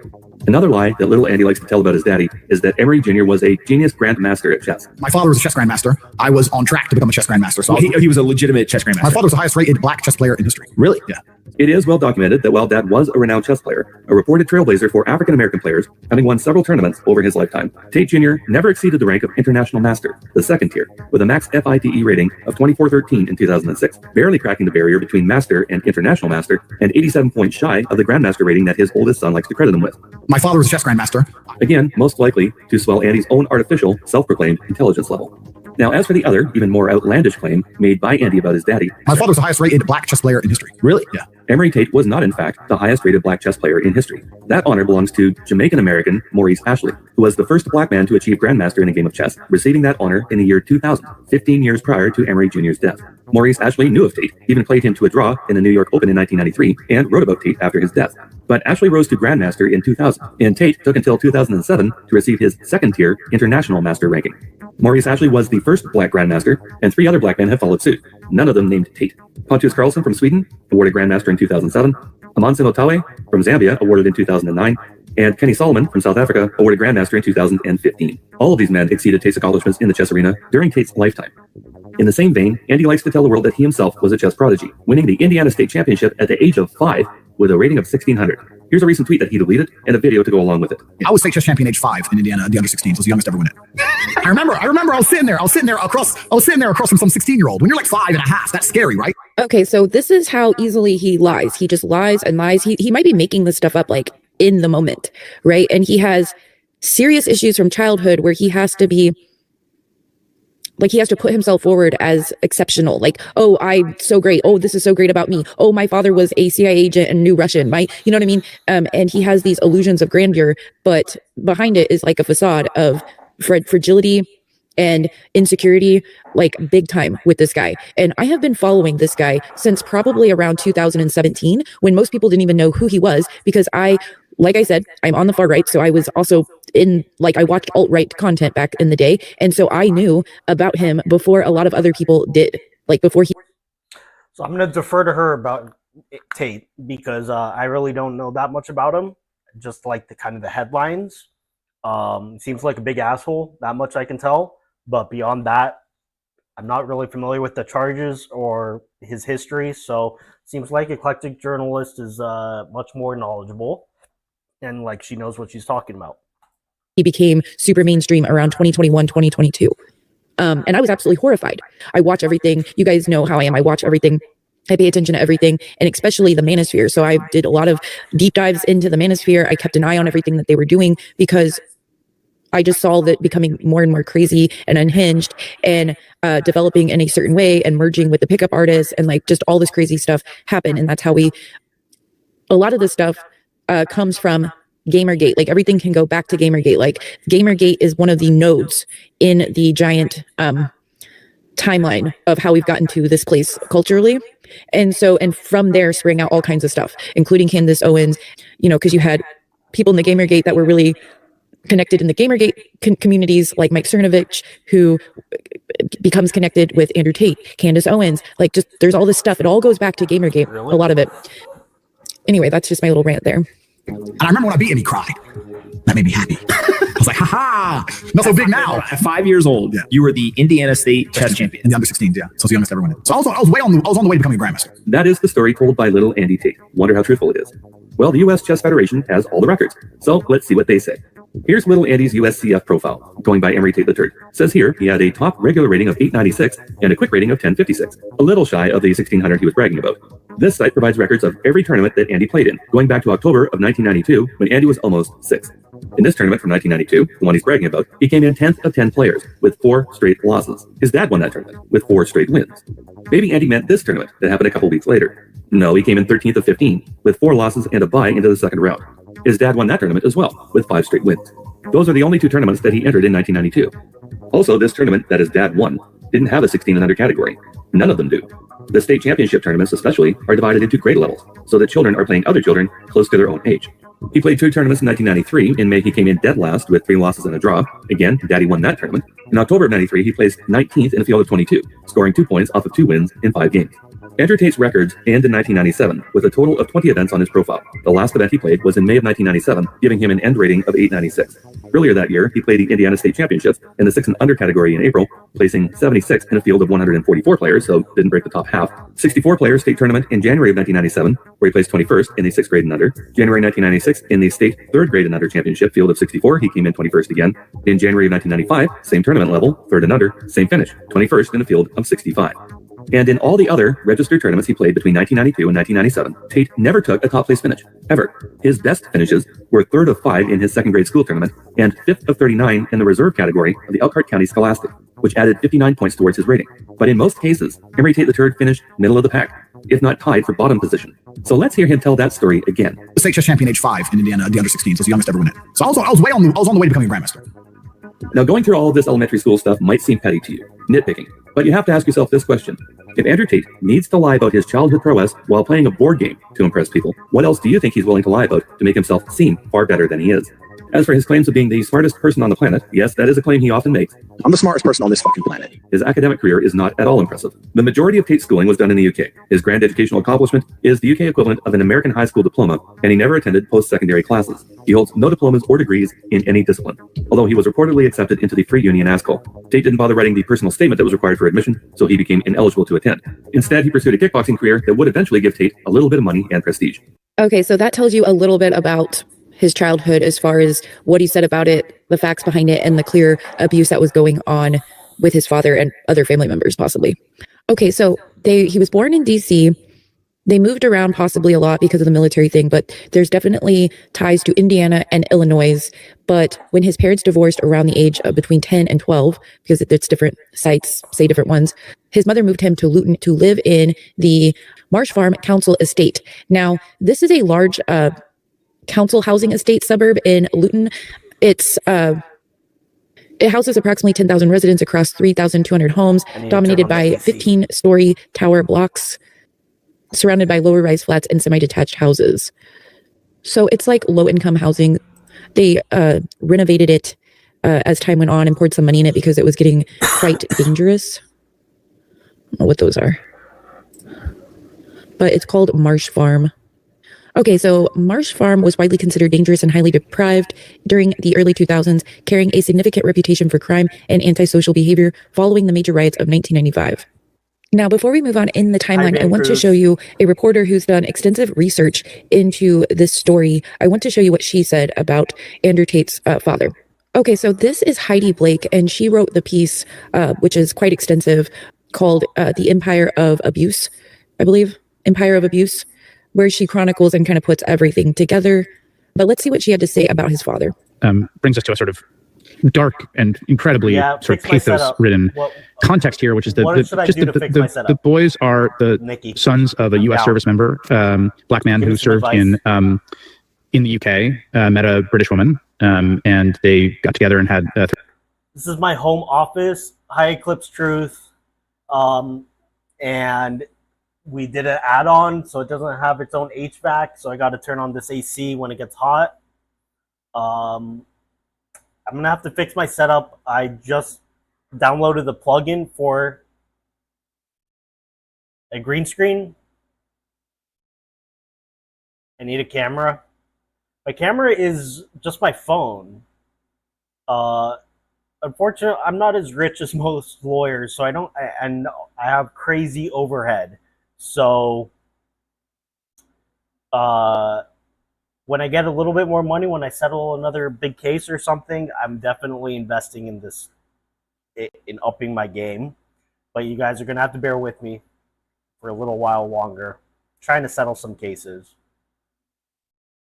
I: Another lie that little Andy likes to tell about his daddy is that Emory Jr. was a genius grandmaster at chess.
D: My father was a chess grandmaster. I was on track to become a chess grandmaster. So
E: he was a legitimate chess grandmaster.
D: My father was the highest rated black chess player in history.
E: Really?
D: Yeah.
I: It is well documented that while Dad was a renowned chess player, a reported trailblazer for African-American players, having won several tournaments over his lifetime, Tate Jr. never exceeded the rank of International Master, the second tier, with a max FIDE rating of 2413 in 2006, barely cracking the barrier between Master and International Master, and 87 points shy of the Grandmaster rating that his oldest son likes to credit him with.
D: My father was a chess grandmaster.
I: Again, most likely to swell Andy's own artificial, self-proclaimed intelligence level. Now, as for the other, even more outlandish claim made by Andy about his daddy,
D: My father was the highest rated black chess player in history.
I: really?
D: Yeah.
I: Emory Tate was not, in fact, the highest rated black chess player in history. That honor belongs to Jamaican-American Maurice Ashley, who was the first black man to achieve Grandmaster in a game of chess, receiving that honor in the year 2000, 15 years prior to Emory Jr.'s death. Maurice Ashley knew of Tate, even played him to a draw in the New York Open in 1993, and wrote about Tate after his death. But Ashley rose to Grandmaster in 2000, and Tate took until 2007 to receive his second-tier international master ranking. Maurice Ashley was the first black Grandmaster, and 3 other black men have followed suit, none of them named Tate. Pontus Carlsen from Sweden, awarded Grandmaster in 2007, Amansi Motawe from Zambia, awarded in 2009, and Kenny Solomon from South Africa, awarded Grandmaster in 2015. All of these men exceeded Tate's accomplishments in the chess arena during Tate's lifetime. In the same vein, Andy likes to tell the world that he himself was a chess prodigy, winning the Indiana State Championship at the age of 5 with a rating of 1600. Here's a recent tweet that he deleted and a video to go along with it.
D: I was state chess champion age 5 in Indiana, the under 16s. Was the youngest to ever win it. I remember I was sitting there across from some 16-year-old. When you're like 5.5, that's scary, right?
B: Okay, so this is how easily he lies. He just lies and lies. He might be making this stuff up like in the moment, right? And he has serious issues from childhood where he has to be like, he has to put himself forward as exceptional. Like, oh, I'm so great. Oh, this is so great about me. Oh, my father was a CIA agent and knew Russian. You know what I mean? And he has these illusions of grandeur, but behind it is like a facade of fragility and insecurity, like big time with this guy. And I have been following this guy since probably around 2017, when most people didn't even know who he was, because like I said, I'm on the far right. So I was also I watched alt-right content back in the day. And so I knew about him before a lot of other people did, like before he.
A: So I'm going to defer to her about Tate because I really don't know that much about him. Just like the headlines. Seems like a big asshole. That much I can tell. But beyond that, I'm not really familiar with the charges or his history. So seems like Eclectic Journalist is much more knowledgeable. And like she knows what she's talking about.
B: He became super mainstream around 2021, 2022. And I was absolutely horrified. I watch everything. You guys know how I am. I watch everything. I pay attention to everything, and especially the manosphere. So I did a lot of deep dives into the manosphere. I kept an eye on everything that they were doing because I just saw that becoming more and more crazy and unhinged and developing in a certain way and merging with the pickup artists and like just all this crazy stuff happen. And that's how a lot of this stuff comes from Gamergate. Like everything can go back to Gamergate. Like Gamergate is one of the nodes in the giant timeline of how we've gotten to this place culturally. And from there sprang out all kinds of stuff, including Candace Owens, because you had people in the Gamergate that were really connected in the Gamergate communities, like Mike Cernovich, who becomes connected with Andrew Tate, Candace Owens, like just there's all this stuff. It all goes back to Gamergate, a lot of it. Anyway, that's just my little rant there.
D: And I remember when I beat him, he cried. That made me happy. I was like, ha, not so big now.
E: At 5 years old, you were the Indiana State chess champion.
D: In the under 16s, yeah. So it's the youngest to ever win it. So I was on the way to becoming a grandmaster.
I: That is the story told by little Andy Tate. Wonder how truthful it is. Well, the U.S. Chess Federation has all the records, so let's see what they say. Here's little Andy's USCF profile, going by Emory Tate III. Says here he had a top regular rating of 896 and a quick rating of 1056, a little shy of the 1600 he was bragging about. This site provides records of every tournament that Andy played in, going back to October of 1992, when Andy was almost 6. In this tournament from 1992, the one he's bragging about, he came in 10th of 10 players, with 4 straight losses. His dad won that tournament, with 4 straight wins. Maybe Andy meant this tournament that happened a couple weeks later. No, he came in 13th of 15, with 4 losses and a bye into the second round. His dad won that tournament as well, with 5 straight wins. Those are the only 2 tournaments that he entered in 1992. Also, this tournament that his dad won didn't have a 16 and under category. None of them do. The state championship tournaments especially are divided into grade levels, so that children are playing other children close to their own age. He played 2 tournaments in 1993. In May, he came in dead last with 3 losses and a draw. Again, Daddy won that tournament. In October of 93, he placed 19th in a field of 22, scoring 2 points off of 2 wins in 5 games. Andrew Tate's records end in 1997 with a total of 20 events on his profile. The last event he played was in May of 1997, giving him an end rating of 896. Earlier that year, he played the Indiana State Championships in the 6 and under category in April, placing 76th in a field of 144 players, so didn't break the top half. 64-player state tournament in January of 1997, where he placed 21st in the 6th grade and under. January 1996, in the state 3rd grade and under championship field of 64, he came in 21st again. In January of 1995, same tournament level, 3rd and under, same finish, 21st in a field of 65. And in all the other registered tournaments he played between 1992 and 1997, Tate never took a top place finish, ever. His best finishes were 3rd of 5 in his second grade school tournament and 5th of 39 in the reserve category of the Elkhart County Scholastic, which added 59 points towards his rating. But in most cases, Henry Tate III finished middle of the pack, if not tied for bottom position. So let's hear him tell that story again.
D: State chess champion age 5 in Indiana, the under 16, so the youngest ever win it. So I was on the way to becoming a grandmaster.
I: Now, going through all of this elementary school stuff might seem petty to you, nitpicking, but you have to ask yourself this question. If Andrew Tate needs to lie about his childhood prowess while playing a board game to impress people, what else do you think he's willing to lie about to make himself seem far better than he is? As for his claims of being the smartest person on the planet, yes, that is a claim he often makes.
F: I'm the smartest person on this fucking planet.
I: His academic career is not at all impressive. The majority of Tate's schooling was done in the UK. His grand educational accomplishment is the UK equivalent of an American high school diploma, and he never attended post-secondary classes. He holds no diplomas or degrees in any discipline, although he was reportedly accepted into the Free Union ASCO. Tate didn't bother writing the personal statement that was required for admission, so he became ineligible to attend. Instead, he pursued a kickboxing career that would eventually give Tate a little bit of money and prestige.
B: Okay, so that tells you a little bit about his childhood as far as what he said about it, the facts behind it, and the clear abuse that was going on with his father and other family members, possibly. Okay, so he was born in DC. They moved around possibly a lot because of the military thing, but there's definitely ties to Indiana and Illinois. But when his parents divorced around the age of between 10 and 12, because it's different sites, say different ones, his mother moved him to Luton to live in the Marsh Farm Council Estate. Now, this is a large council housing estate suburb in Luton. It houses approximately 10,000 residents across 3,200 homes, dominated by 15-story tower blocks, surrounded by lower-rise flats and semi-detached houses. So it's like low-income housing. They renovated it as time went on and poured some money in it because it was getting quite dangerous. I don't know what those are. But it's called Marsh Farm. Okay, so Marsh Farm was widely considered dangerous and highly deprived during the early 2000s, carrying a significant reputation for crime and antisocial behavior following the major riots of 1995. Now, before we move on in the timeline, I want to show you a reporter who's done extensive research into this story. I want to show you what she said about Andrew Tate's father. Okay, so this is Heidi Blake, and she wrote the piece, which is quite extensive, called The Empire of Abuse, I believe, Empire of Abuse, where she chronicles and kind of puts everything together. But let's see what she had to say about his father.
E: Brings us to a sort of dark and incredibly sort of pathos-ridden context here, which is the boys are the sons of a U.S. service member, black man who served in the UK, met a British woman, and they got together and had.
A: This is my home office, High Eclipse Truth, and we did an add-on, so it doesn't have its own HVAC, so I got to turn on this AC when it gets hot. I'm going to have to fix my setup. I just downloaded the plugin for a green screen. I need a camera. My camera is just my phone. Unfortunately, I'm not as rich as most lawyers, so I have crazy overhead. So when I get a little bit more money, when I settle another big case or something, I'm definitely investing in this, in upping my game. But you guys are going to have to bear with me for a little while longer, trying to settle some cases.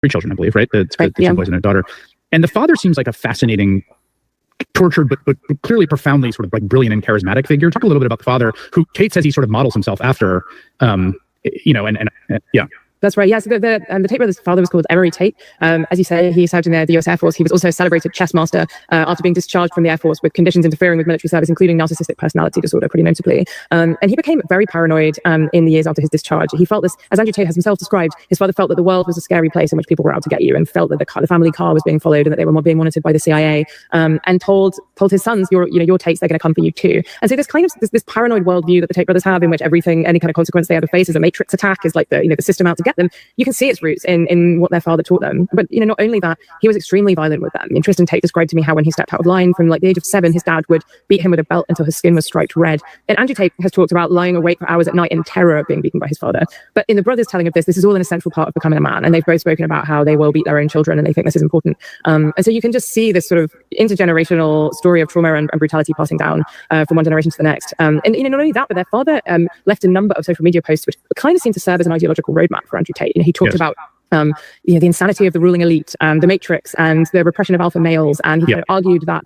E: 3 children, I believe, right? The 2 boys and a daughter. And the father seems like a fascinating, tortured, but clearly profoundly sort of like brilliant and charismatic figure. Talk a little bit about the father, who Tate says he sort of models himself after, yeah.
J: That's right. Yeah. So the Tate brothers' father was called Emery Tate. As you say, he served in the U.S. Air Force. He was also a celebrated chess master after being discharged from the Air Force with conditions interfering with military service, including narcissistic personality disorder, pretty notably. And he became very paranoid in the years after his discharge. He felt this, as Andrew Tate has himself described, his father felt that the world was a scary place in which people were out to get you, and felt that the family car was being followed and that they were being monitored by the CIA. And told his sons, your Tates, they're going to come for you too. And so this kind of this paranoid worldview that the Tate brothers have, in which everything, any kind of consequence they ever face is a matrix attack, is like the system out to get get them, you can see its roots in what their father taught them. But, not only that, he was extremely violent with them. And Tristan Tate described to me how when he stepped out of line from like the age of 7, his dad would beat him with a belt until his skin was striped red. And Andrew Tate has talked about lying awake for hours at night in terror of being beaten by his father. But in the brothers' telling of this is all an essential part of becoming a man. And they've both spoken about how they will beat their own children and they think this is important. And so you can just see this sort of intergenerational story of trauma and brutality passing down from one generation to the next. And not only that, but their father left a number of social media posts which kind of seem to serve as an ideological roadmap for Andrew Tate. He talked about the insanity of the ruling elite, the Matrix, and the repression of alpha males, and he argued that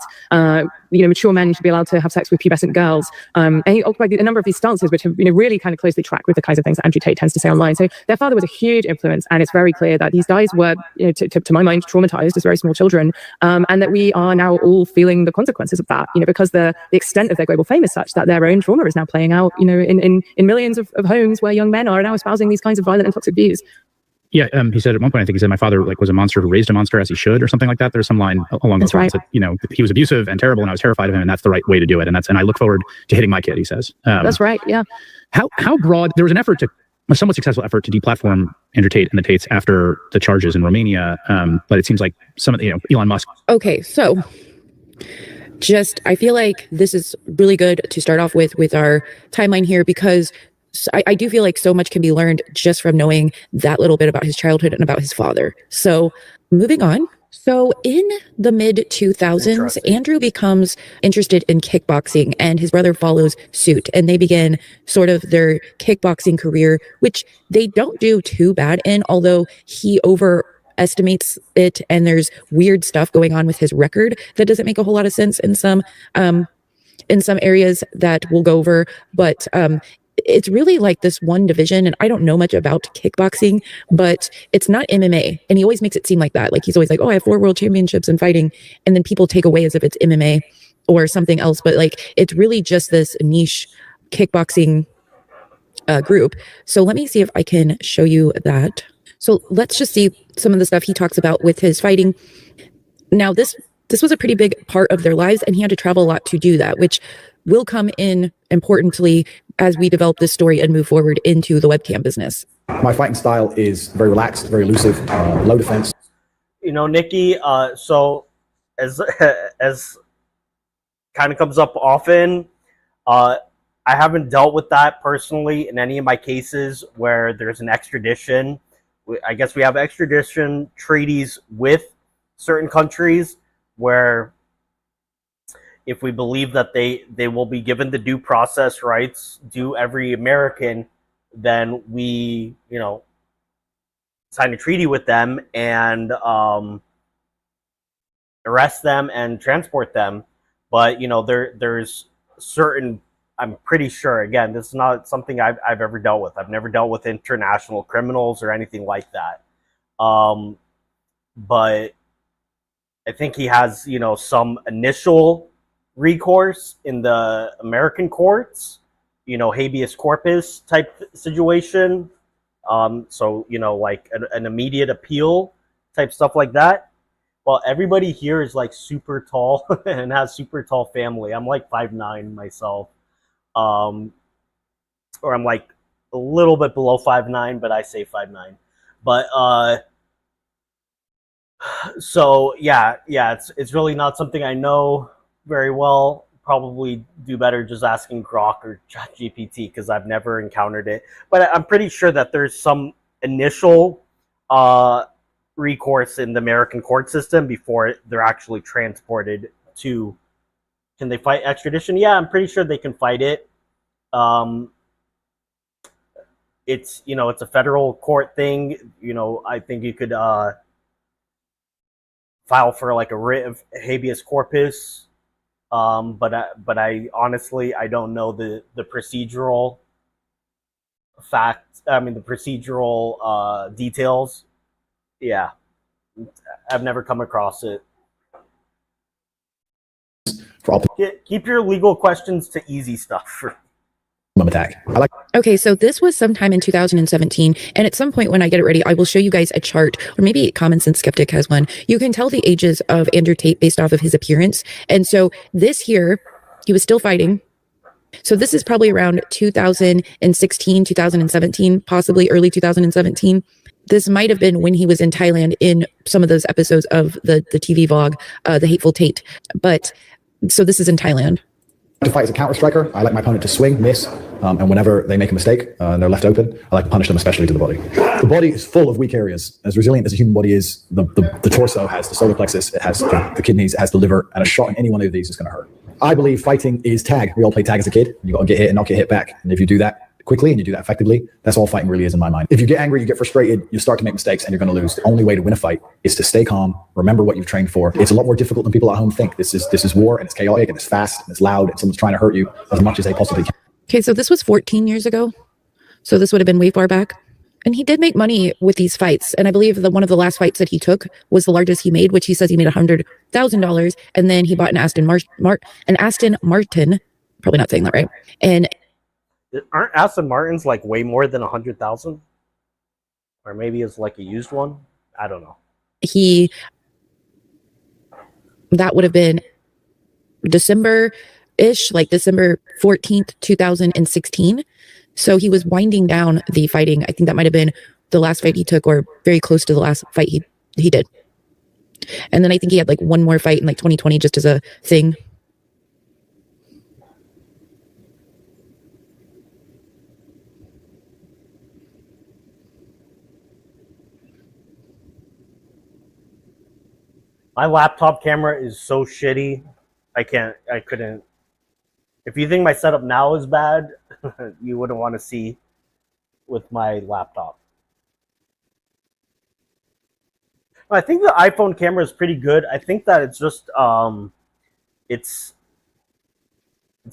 J: mature men should be allowed to have sex with pubescent girls. And he occupied a number of these stances, which have really kind of closely tracked with the kinds of things that Andrew Tate tends to say online. So their father was a huge influence, and it's very clear that these guys were, to my mind, traumatized as very small children, and that we are now all feeling the consequences of that. Because the extent of their global fame is such that their own trauma is now playing out, in millions of homes where young men are now espousing these kinds of violent and toxic views.
K: Yeah, he said at one point, I think he said, my father was a monster who raised a monster as he should, or something like that. There's some line along those lines that, he was abusive and terrible, and I was terrified of him, and that's the right way to do it. And I look forward to hitting my kid, he says.
J: That's right, yeah.
K: How broad, there was a somewhat successful effort to deplatform Andrew Tate and the Tates after the charges in Romania, but it seems like some of Elon Musk.
B: Okay, so I feel like this is really good to start off with our timeline here, because I do feel like so much can be learned just from knowing that little bit about his childhood and about his father. So moving on. So in the mid 2000s, Andrew becomes interested in kickboxing and his brother follows suit, and they begin sort of their kickboxing career, which they don't do too bad in, although he overestimates it and there's weird stuff going on with his record that doesn't make a whole lot of sense in some areas that we'll go over. But it's really like this one division, and I don't know much about kickboxing, but it's not MMA. And he always makes it seem like that. Like he's always like, oh, I have 4 world championships in fighting. And then people take away as if it's MMA or something else. But like, it's really just this niche kickboxing group. So let me see if I can show you that. So let's just see some of the stuff he talks about with his fighting. Now, this was a pretty big part of their lives, and he had to travel a lot to do that, which will come in importantly as we develop this story and move forward into the webcam business.
D: My fighting style is very relaxed, very elusive, low defense.
A: Nikki, so as kind of comes up often, I haven't dealt with that personally in any of my cases where there's an extradition. I guess we have extradition treaties with certain countries where if we believe that they will be given the due process rights due every American, then we, sign a treaty with them and arrest them and transport them. But, there's certain, I'm pretty sure, again, this is not something I've ever dealt with. I've never dealt with international criminals or anything like that. But I think he has, some initial recourse in the American courts, habeas corpus type situation. So, like an immediate appeal type stuff like that. Well, everybody here is like super tall and has super tall family. I'm like 5'9" myself. Or I'm like a little bit below 5'9", but I say 5'9". But, so yeah, it's really not something I know very well. Probably do better just asking Grok or ChatGPT because I've never encountered it. But I'm pretty sure that there's some initial recourse in the American court system before they're actually transported to. Can they fight extradition? Yeah, I'm pretty sure they can fight it. It's it's a federal court thing. I think you could file for like a writ of habeas corpus. But I honestly, I don't know the procedural facts. I mean, the procedural details. Yeah, I've never come across it. Keep your legal questions to easy stuff.
D: Attack.
B: Okay, so this was sometime in 2017, and at some point when I get it ready, I will show you guys a chart, or maybe Common Sense Skeptic has one. You can tell the ages of Andrew Tate based off of his appearance. And so this here, he was still fighting. So this is probably around 2016, 2017, possibly early 2017. This might have been when he was in Thailand in some of those episodes of the TV vlog, The Hateful Tate. But so this is in Thailand.
D: To fight as a counter striker, I like my opponent to swing, miss, and whenever they make a mistake and they're left open, I like to punish them, especially to the body. The body is full of weak areas. As resilient as a human body is, the torso has the solar plexus, it has the kidneys, it has the liver, and a shot in any one of these is going to hurt. I believe fighting is tag. We all play tag as a kid. You got to get hit and not get hit back. And if you do that quickly and you do that effectively, that's all fighting really is in my mind. If you get angry, you get frustrated, you start to make mistakes and you're going to lose. The only way to win a fight is to stay calm, remember what you've trained for. It's a lot more difficult than people at home think. This is war, and it's chaotic, and it's fast, and it's loud, and someone's trying to hurt you as much as they possibly can.
B: Okay, so this was 14 years ago. So this would have been way far back. And he did make money with these fights. And I believe that one of the last fights that he took was the largest he made, which he says he made $100,000. And then he bought an Aston Martin, probably not saying that right. And
A: aren't Aston Martins like way more than 100,000? Or maybe it's like a used one? I don't know.
B: That would have been December-ish, like December 14th, 2016. So he was winding down the fighting. I think that might have been the last fight he took, or very close to the last fight he did. And then I think he had like one more fight in like 2020 just as a thing.
A: My laptop camera is so shitty. I couldn't. If you think my setup now is bad, you wouldn't want to see with my laptop. I think the iPhone camera is pretty good. I think that it's just it's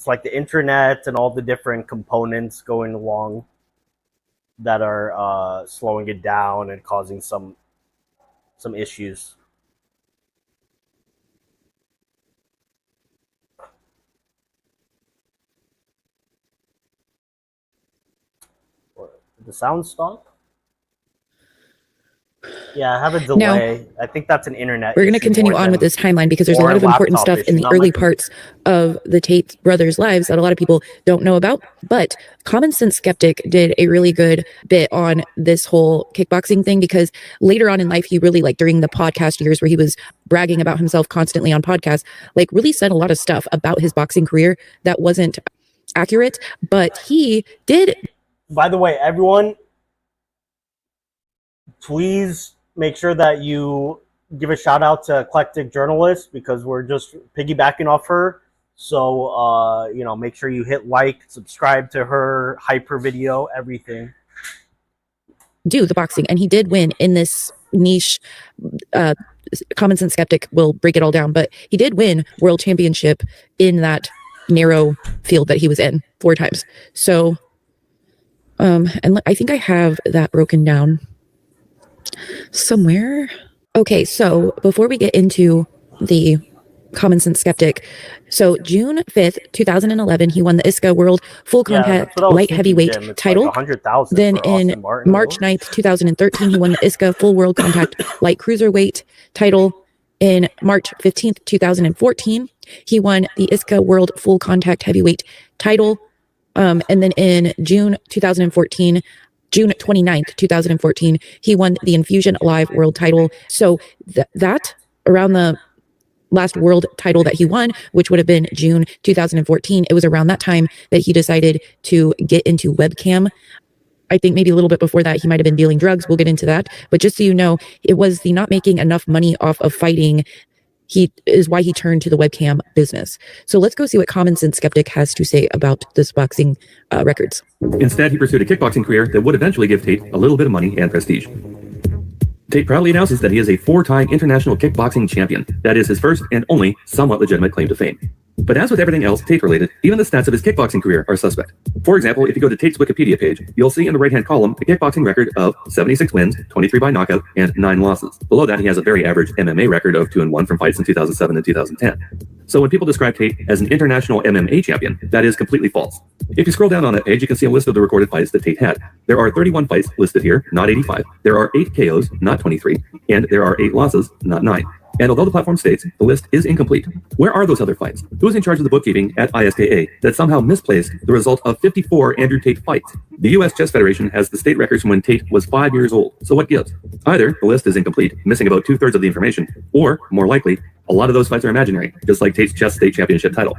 A: like the internet and all the different components going along that are slowing it down and causing some issues. Did the sound stop? Yeah, I have a delay. Now, I think that's an internet.
B: We're going to continue on with this timeline because there's a lot of important stuff in the early parts of the Tate brothers' lives that a lot of people don't know about. But Common Sense Skeptic did a really good bit on this whole kickboxing thing, because later on in life, he really, like during the podcast years where he was bragging about himself constantly on podcasts, like really said a lot of stuff about his boxing career that wasn't accurate. But he did.
A: By the way, everyone, please make sure that you give a shout out to Eclectic Journalist, because we're just piggybacking off her. So, make sure you hit like, subscribe to her, hype her video, everything.
B: Do the boxing. And he did win in this niche. Common Sense Skeptic will break it all down, but he did win world championship in that narrow field that he was in 4 times. So, and I think I have that broken down somewhere. Okay, so before we get into the Common Sense Skeptic, so June 5th, 2011, he won the ISCA World Full Contact Light Heavyweight title.
A: Like
B: then in March 9th, 2013, he won the ISCA Full World Contact Light Cruiserweight title. In March 15th, 2014, he won the ISCA World Full Contact Heavyweight title. And then in June 2014, June 29th, 2014, he won the Infusion Live World title. So that around the last world title that he won, which would have been June 2014, it was around that time that he decided to get into webcam. I think maybe a little bit before that, he might have been dealing drugs. We'll get into that. But just so you know, it was the not making enough money off of fighting is why he turned to the webcam business. So let's go see what Common Sense Skeptic has to say about this boxing records.
I: Instead, he pursued a kickboxing career that would eventually give Tate a little bit of money and prestige. Tate proudly announces that he is a 4-time international kickboxing champion. That is his first and only somewhat legitimate claim to fame. But as with everything else Tate-related, even the stats of his kickboxing career are suspect. For example, if you go to Tate's Wikipedia page, you'll see in the right-hand column a kickboxing record of 76 wins, 23 by knockout, and 9 losses. Below that, he has a very average MMA record of 2-1 from fights in 2007 and 2010. So when people describe Tate as an international MMA champion, that is completely false. If you scroll down on that page, you can see a list of the recorded fights that Tate had. There are 31 fights listed here, not 85. There are 8 KOs, not 23. And there are 8 losses, not 9. And although the platform states the list is incomplete, where are those other fights? Who is in charge of the bookkeeping at ISKA that somehow misplaced the result of 54 Andrew Tate fights? The U.S. Chess Federation has the state records from when Tate was 5 years old. So what gives? Either the list is incomplete, missing about 2/3 of the information, or, more likely, a lot of those fights are imaginary, just like Tate's chess state championship title.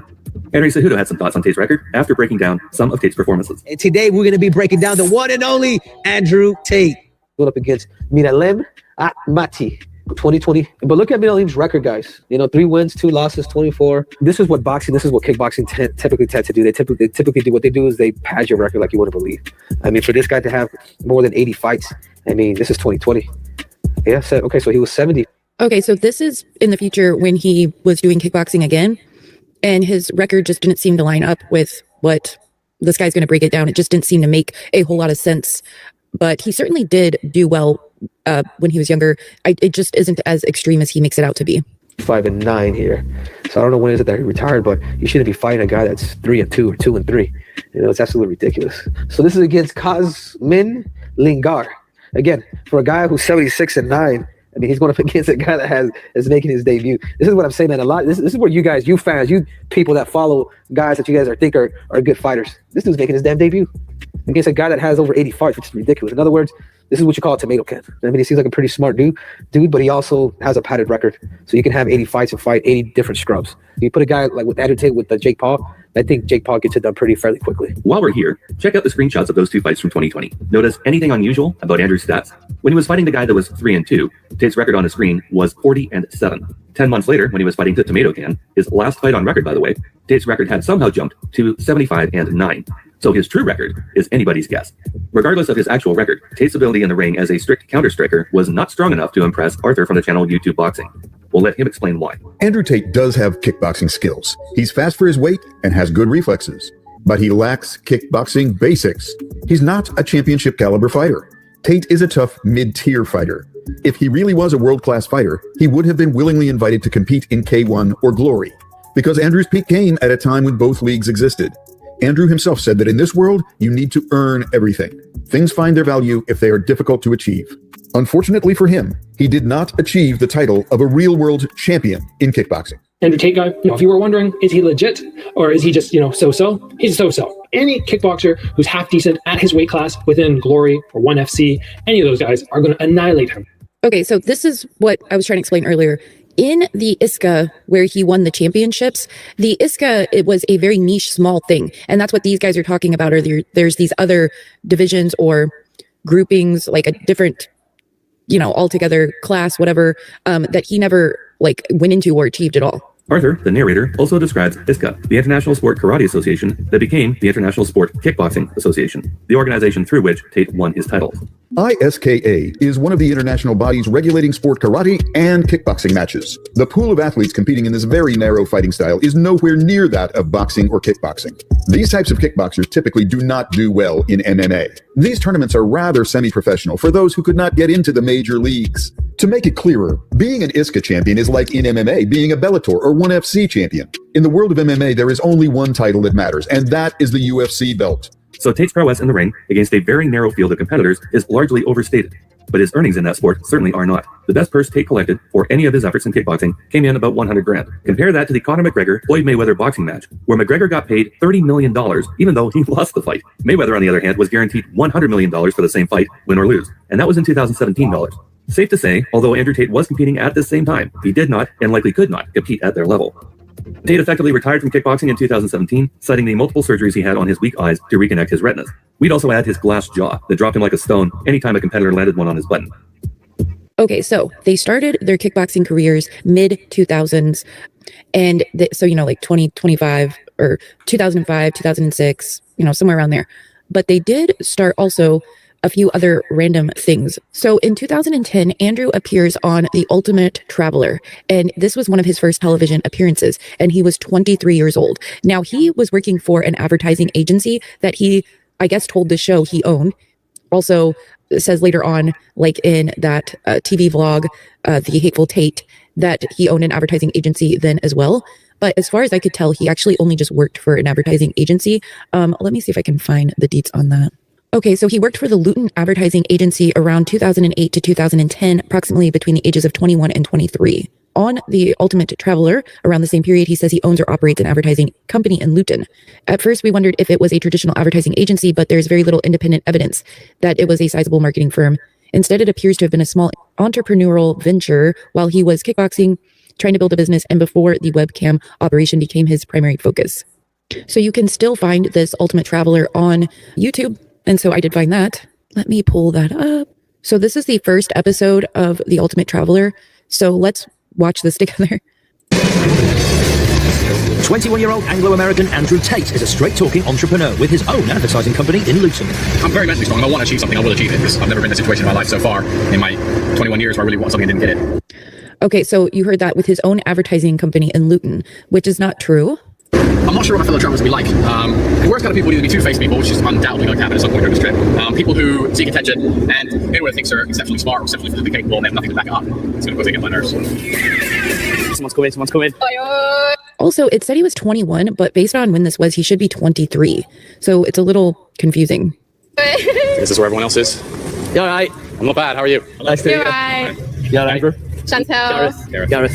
I: Henry Cejudo had some thoughts on Tate's record after breaking down some of Tate's performances.
L: And today we're going to be breaking down the one and only Andrew Tate. Going up against Miralem Mati, 2020. But look at Miralem's record, guys. 3 wins, 2 losses, 24. This is what kickboxing typically tend to do. They typically do what they do is they pad your record like you wouldn't believe. I mean, for this guy to have more than 80 fights, I mean, this is 2020. Yeah, so he was 70.
B: Okay, so this is in the future when he was doing kickboxing again, and his record just didn't seem to line up with what this guy's going to break it down. It just didn't seem to make a whole lot of sense. But he certainly did do well when he was younger. It just isn't as extreme as he makes it out to be.
L: 5-9 here. So I don't know when is it that he retired, but you shouldn't be fighting a guy that's 3-2 or 2-3. It's absolutely ridiculous. So this is against Kazmin Lingar. Again, for a guy who's 76-9, I mean, he's going up against a guy that is making his debut. This is what I'm saying, man. This is where you fans, you people that follow guys that you guys think are good fighters. This dude's making his damn debut against a guy that has over 80 fights, which is ridiculous. In other words, this is what you call a tomato can. I mean, he seems like a pretty smart dude, but he also has a padded record. So you can have 80 fights and fight 80 different scrubs. You put a guy like with Andrew Tate with Jake Paul, I think Jake Paul gets it done fairly quickly.
I: While we're here, check out the screenshots of those 2 fights from 2020. Notice anything unusual about Andrew's stats? When he was fighting the guy that was 3-2, Tate's record on his screen was 40-7. 10 months later, when he was fighting the tomato can, his last fight on record, by the way, Tate's record had somehow jumped to 75-9. So his true record is anybody's guess. Regardless of his actual record, Tate's ability in the ring as a strict counter-striker was not strong enough to impress Arthur from the channel YouTube Boxing. We'll let him explain why.
M: Andrew Tate does have kickboxing skills. He's fast for his weight and has good reflexes, but he lacks kickboxing basics. He's not a championship caliber fighter. Tate is a tough mid-tier fighter. If he really was a world-class fighter, he would have been willingly invited to compete in K1 or Glory, because Andrew's peak came at a time when both leagues existed. Andrew himself said that in this world, you need to earn everything. Things find their value if they are difficult to achieve. Unfortunately for him, he did not achieve the title of a real-world champion in kickboxing.
N: Andrew Tate guy, if you were wondering, is he legit or is he just, so-so? He's so-so. Any kickboxer who's half decent at his weight class within Glory or 1FC, any of those guys are going to annihilate him.
B: Okay, so this is what I was trying to explain earlier. In the ISKA, where he won the championships, the ISKA, it was a very niche, small thing. And that's what these guys are talking about. Or there's these other divisions or groupings, like a different, altogether class, whatever, that he never went into or achieved at all.
I: Arthur, the narrator, also describes ISKA, the International Sport Karate Association that became the International Sport Kickboxing Association, the organization through which Tate won his titles.
M: ISKA is one of the international bodies regulating sport karate and kickboxing matches. The pool of athletes competing in this very narrow fighting style is nowhere near that of boxing or kickboxing. These types of kickboxers typically do not do well in MMA. These tournaments are rather semi-professional for those who could not get into the major leagues. To make it clearer, being an ISKA champion is like in MMA being a Bellator or 1FC champion. In the world of MMA, there is only one title that matters, and that is the UFC belt.
I: So Tate's prowess in the ring against a very narrow field of competitors is largely overstated, but his earnings in that sport certainly are not. The best purse Tate collected for any of his efforts in kickboxing came in about $100,000. Compare that to the Conor McGregor-Floyd Mayweather boxing match, where McGregor got paid $30 million, even though he lost the fight. Mayweather, on the other hand, was guaranteed $100 million for the same fight, win or lose, and that was in 2017 dollars. Safe to say, although Andrew Tate was competing at the same time, he did not, and likely could not, compete at their level. Tate effectively retired from kickboxing in 2017, citing the multiple surgeries he had on his weak eyes to reconnect his retinas. We'd also add his glass jaw that dropped him like a stone anytime a competitor landed one on his button.
B: Okay, so they started their kickboxing careers mid-2000s, and so, 2025 or 2005, 2006, somewhere around there. But they did start also a few other random things. So in 2010, Andrew appears on The Ultimate Traveler, and this was one of his first television appearances, and he was 23 years old. Now, he was working for an advertising agency that he, I guess, told the show he owned. Also says later on, like in that TV vlog, The Hateful Tate, that he owned an advertising agency then as well. But as far as I could tell, he actually only just worked for an advertising agency. Let me see if I can find the deets on that. Okay, so he worked for the Luton Advertising Agency around 2008 to 2010, approximately between the ages of 21 and 23. On the Ultimate Traveler, around the same period, he says he owns or operates an advertising company in Luton. At first, we wondered if it was a traditional advertising agency, but there's very little independent evidence that it was a sizable marketing firm. Instead, it appears to have been a small entrepreneurial venture while he was kickboxing, trying to build a business, and before the webcam operation became his primary focus. So you can still find this Ultimate Traveler on YouTube, and so I did find that. Let me pull that up. So this is the first episode of The Ultimate Traveler, so let's watch this together.
O: 21-year-old Anglo-American Andrew Tate is a straight-talking entrepreneur with his own advertising company in Luton.
E: I'm very mentally strong. If I want to achieve something, I will achieve it. Because I've never been in a situation in my life so far, in my 21 years, where I really want something and didn't get it.
B: Okay, so you heard that, with his own advertising company in Luton, which is not true.
E: I'm not sure what my fellow travelers will be like. The worst kind of people would either be two-faced people, which is undoubtedly going to happen at some point during this trip. People who seek attention and anyone think they're exceptionally smart or exceptionally physically capable and they have nothing to back it up. It's going to go take it on my nerves. Someone's coming.
B: Also, it said he was 21, but based on when this was, he should be 23. So it's a little confusing.
E: Is this where everyone else is?
P: You all right?
E: I'm not bad. How are you?
P: Nice to meet you.
Q: Right.
P: You all right?
Q: Chantel.
P: Gareth.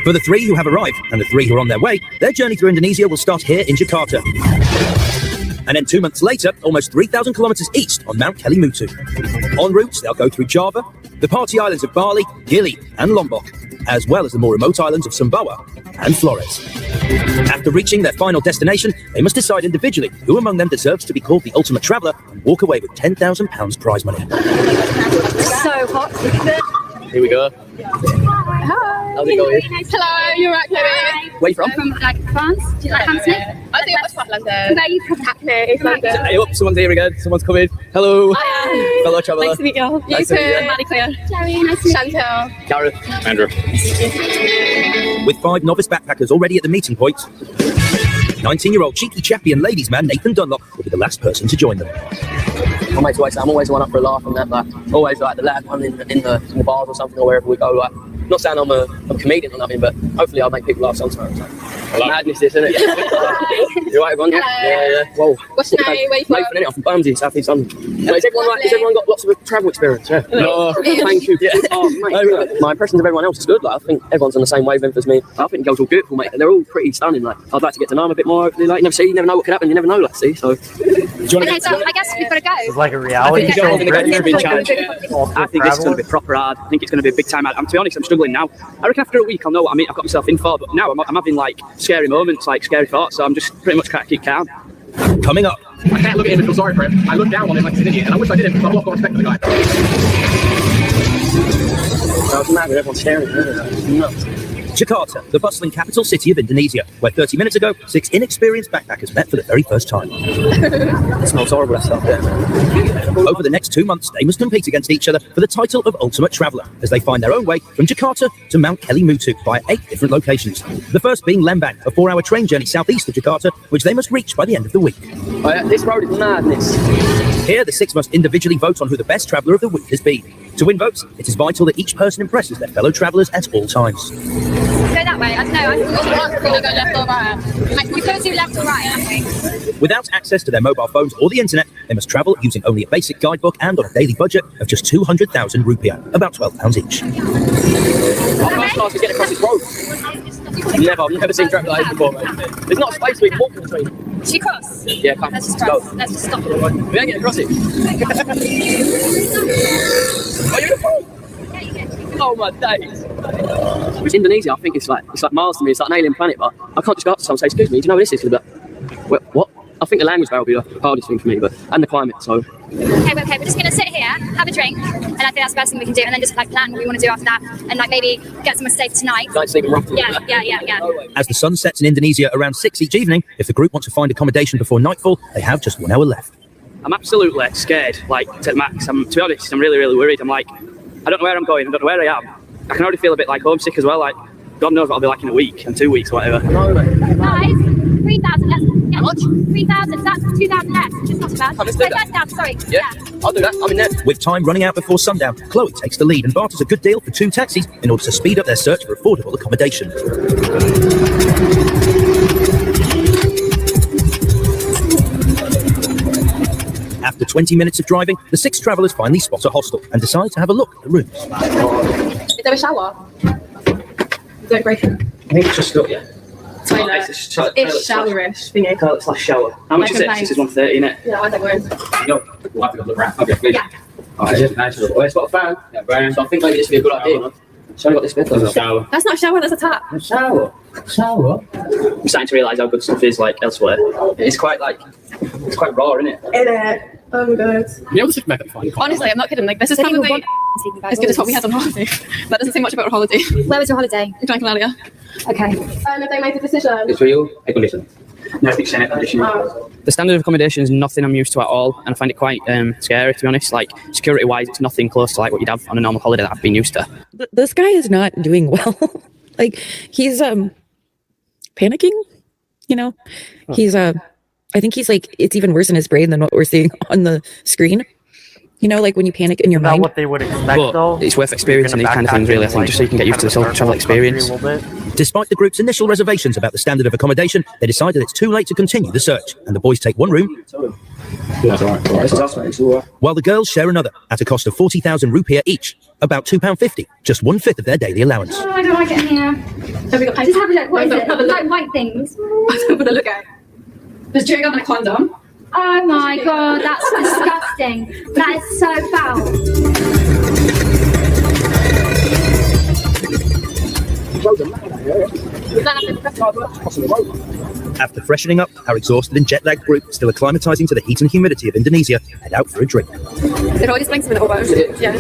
O: For the 3 who have arrived and the 3 who are on their way, their journey through Indonesia will start here in Jakarta. And then 2 months later, almost 3,000 kilometers east on Mount Kelimutu. En route, they'll go through Java, the party islands of Bali, Gili and Lombok, as well as the more remote islands of Sumbawa and Flores. After reaching their final destination, they must decide individually who among them deserves to be called the Ultimate Traveller and walk away with £10,000 prize money.
Q: So hot.
P: Here we go.
Q: Hi.
P: How's it going?
Q: Hello, you're right, Chloe.
P: Where you from?
Q: I'm from France. Do you like Hammersmith? I think that's quite London. Where are you from? Hackney, London.
P: Hey, up, someone's here again. Someone's coming. Hello.
Q: Hi.
P: Fellow traveller.
Q: Nice to meet you.
P: Nice to meet you.
Q: Maddie Claire. Chloe, nice to meet you. Chantel.
P: Gareth.
E: Andrew.
O: With 5 novice backpackers already at the meeting point, 19-year-old cheeky chappy and ladies man Nathan Dunlop will be the last person to join them.
P: I'm always the one up for a laugh and that, like, always like the last one in the bars or something or wherever we go. Like, not saying I'm a comedian or nothing, but hopefully I'll make people laugh sometimes. Madness, this, isn't it? You right, everyone?
Q: Hello.
P: Yeah. Whoa.
Q: What's your name? Where you from?
P: Nathan, innit? I'm from Barnsley, South East London. Has everyone got lots of travel experience? Yeah.
Q: No.
P: Thank you. Yeah. Oh, mate. My impressions of everyone else is good. Like, I think everyone's on the same wavelength as me. I think the girls are all beautiful, mate. They're all pretty stunning. Like, I'd like to get to know them a bit more. Hopefully, like, you never know what could happen. You never know, like, see. So.
Q: Okay, so I guess we've got to go.
A: It's like a reality show.
P: I think this is going to be proper hard. I think it's going to be a big time out. To be honest, I'm struggling now. I reckon after a week I'll know what I've got myself in for, but now I'm having like scary moments, like scary thoughts, so I'm just pretty much trying to keep calm.
O: Coming up.
E: I can't look at him and feel sorry for him. I look down on him like he's an idiot, and I wish I didn't because I've lost all respect for the guy.
P: What's the matter? Everyone's staring at me. Nuts.
O: Jakarta, the bustling capital city of Indonesia, where 30 minutes ago, 6 inexperienced backpackers met for the very first time.
P: It smells horrible, that stuff there.
O: Over the next 2 months, they must compete against each other for the title of Ultimate Traveller, as they find their own way from Jakarta to Mount Kelimutu via 8 different locations. The first being Lembang, a 4-hour train journey southeast of Jakarta, which they must reach by the end of the week.
P: Oh, yeah, this road is madness.
O: Here, the 6 must individually vote on who the best traveller of the week has been. To win votes, it is vital that each person impresses their fellow travellers at all times.
Q: Go that way. I don't know. I think we'll go left or right. Like, we've got to do left or right, haven't we?
O: Without access to their mobile phones or the internet, they must travel using only a basic guidebook and on a daily budget of just 200,000 rupiah, about £12 each.
P: Our first class is getting across this road. I've never seen traffic like this before, mate. There's not a space we can walk between.
Q: Should we cross?
P: Yeah, come.
Q: Let's just
P: go.
Q: cross. Let's just stop.
P: We ain't getting across it. Are you in the phone? Oh my days. It's Indonesia, I think it's like Mars to me, it's like an alien planet, but I can't just go up to someone and say, excuse me, do you know what this is? What? I think the language barrier will be the hardest thing for me, and the climate, so.
Q: Okay, we're just gonna sit here, have a drink, and I think that's the best thing we can do, and then just like plan what we want to do after that, and like maybe get somewhere safe tonight.
P: Night sleeping rough.
Q: Yeah.
O: As the sun sets in Indonesia around 6 each evening, if the group want to find accommodation before nightfall, they have just 1 hour left.
P: I'm absolutely scared, like, to the max. To be honest, I'm really, really worried. I'm like, I don't know where I'm going, I don't know where I am. I can already feel a bit like homesick as well, like, God knows what I'll be like in a week and 2 weeks or whatever.
Q: Guys, 3,000 less. How much? 3,000, that's 2,000 less, which is not so bad. First down, sorry.
P: Yeah, I'll do that, I'm in there.
O: With time running out before sundown, Chloe takes the lead and barters a good deal for 2 taxis in order to speed up their search for affordable accommodation. After 20 minutes of driving, the 6 travellers finally spot a hostel and decide to have a look at the rooms.
Q: Is there a shower?
J: Don't break it.
P: I think it's just stuck, yeah.
J: Toilet.
P: It's
J: showerish thingy.
P: Toilet slash shower. How much is it? This is 130, innit?
J: Yeah, I don't worry.
P: Yo, we'll have to go look around. Okay, please.
J: Yeah.
P: Alright, nice. Oh, it's got a fan. Yeah, brown. So I think maybe this would be a good idea. So I got this bit. There's a shower.
J: That's not a shower, that's a tap.
P: A shower. Shower. I'm starting to realise how good stuff is like elsewhere. It's quite raw, isn't it?
J: Oh my god.
N: Yeah, what's the method of finding?
J: Honestly, I'm not kidding. Like, this is probably as good as what we had on holiday. That doesn't say much about our holiday.
Q: Where was your holiday?
J: In Gran Canaria.
Q: Okay.
J: Have they made a decision?
P: It's real air conditioning. No, it's air conditioning. The standard of accommodation is nothing I'm used to at all, and I find it quite scary, to be honest. Like, security-wise, it's nothing close to like what you'd have on a normal holiday that I've been used to.
B: This guy is not doing well. Like, he's panicking, you know? He's I think he's like, it's even worse in his brain than what we're seeing on the screen. You know, like when you panic in your mind.
A: What they would expect, though.
P: It's worth experiencing these kind of things, really, I think, just so you can get used to the solo travel experience.
O: Despite the group's initial reservations about the standard of accommodation, they decided it's too late to continue the search, and the boys take one room, while the girls share another, at a cost of 40,000 rupiah each, about £2.50, just 1/5 of their daily allowance.
Q: Oh, I don't like it in here. Have we got just have a look. What is it? Like white things.
J: Have a look at it. Does Julian have a condom?
Q: Oh my god, that's disgusting. That is so foul.
O: After freshening up, our exhausted and jet-lagged group, still acclimatizing to the heat and humidity of Indonesia, head out for a drink.
J: They've already explained to me that. Yeah.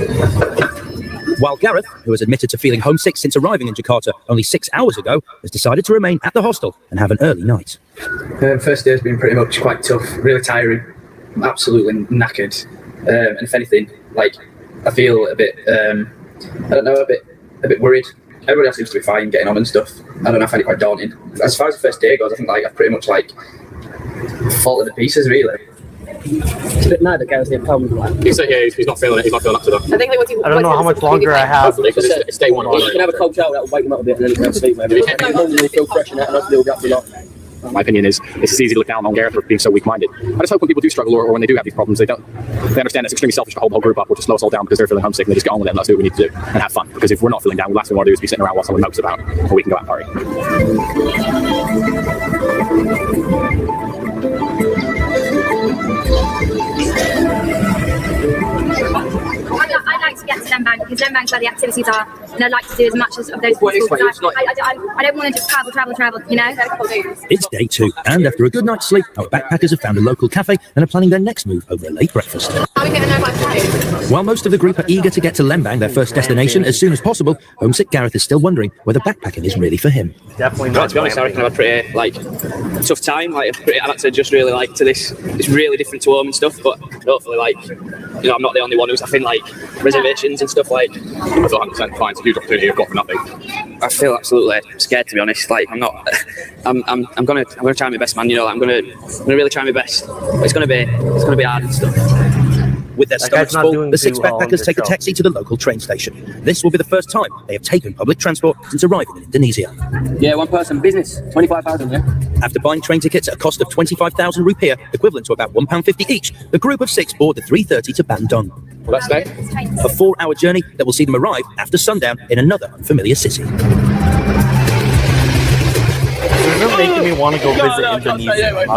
O: While Gareth, who has admitted to feeling homesick since arriving in Jakarta only 6 hours ago, has decided to remain at the hostel and have an early night.
P: First day has been pretty much quite tough, really tiring. I'm absolutely knackered. And if anything, like, I feel a bit, I don't know, a bit worried. Everybody else seems to be fine, getting on and stuff. I don't know, I find it quite daunting. As far as the first day goes, I think like I've pretty much like fallen to pieces, really. It's a bit mad that Gareth's here home.
N: He's not feeling it. He's not feeling up to that.
J: I think
A: I don't know how much longer I have.
N: It's day one.
P: You can have a cold shower, that'll wake him up a bit, and then he can sleep. Maybe you can't really feel fresh and that, and that's a little bit up.
K: My opinion is it's easy to look down on Gareth for being so weak-minded. I just hope when people do struggle or when they do have these problems, they understand it's extremely selfish to hold the whole group up or to slow us all down because they're feeling homesick and they just get on with it and let's do what we need to do and have fun. Because if we're not feeling down, the last thing we want to do is be sitting around while someone mopes about or we can go out and party.
Q: I'd like to get to Lembang because Lembang's where the activities are, and I'd like to do as much as of those. I don't want to just travel, you know?
O: It's day 2, and after a good night's sleep, our backpackers have found a local cafe and are planning their next move over a late breakfast. While most of the group are eager to get to Lembang, their first destination, as soon as possible, homesick Gareth is still wondering whether backpacking is really for him.
A: Definitely not.
P: To be honest, I reckon I've had a pretty tough time. I've had to adjust really to this. It's really different to home and stuff, but hopefully I'm not the only one who's having reservations and stuff like. I
N: feel 100% fine. It's a huge opportunity you've got for nothing.
P: I feel absolutely scared, to be honest. I'm not. I'm gonna try my best, man. You know, I'm gonna really try my best. It's gonna be hard and stuff.
O: With their stomachs full, the 6 backpackers take a taxi to the local train station. This will be the first time they have taken public transport since arriving in Indonesia.
P: Yeah, one person, business, 25,000, yeah.
O: After buying train tickets at a cost of 25,000 rupiah, equivalent to about £1.50 each, the group of 6 board the 3:30 to Bandung.
N: Well, that's day.
O: A 4-hour journey that will see them arrive after sundown in another unfamiliar city.
A: This is making me want to go visit Indonesia.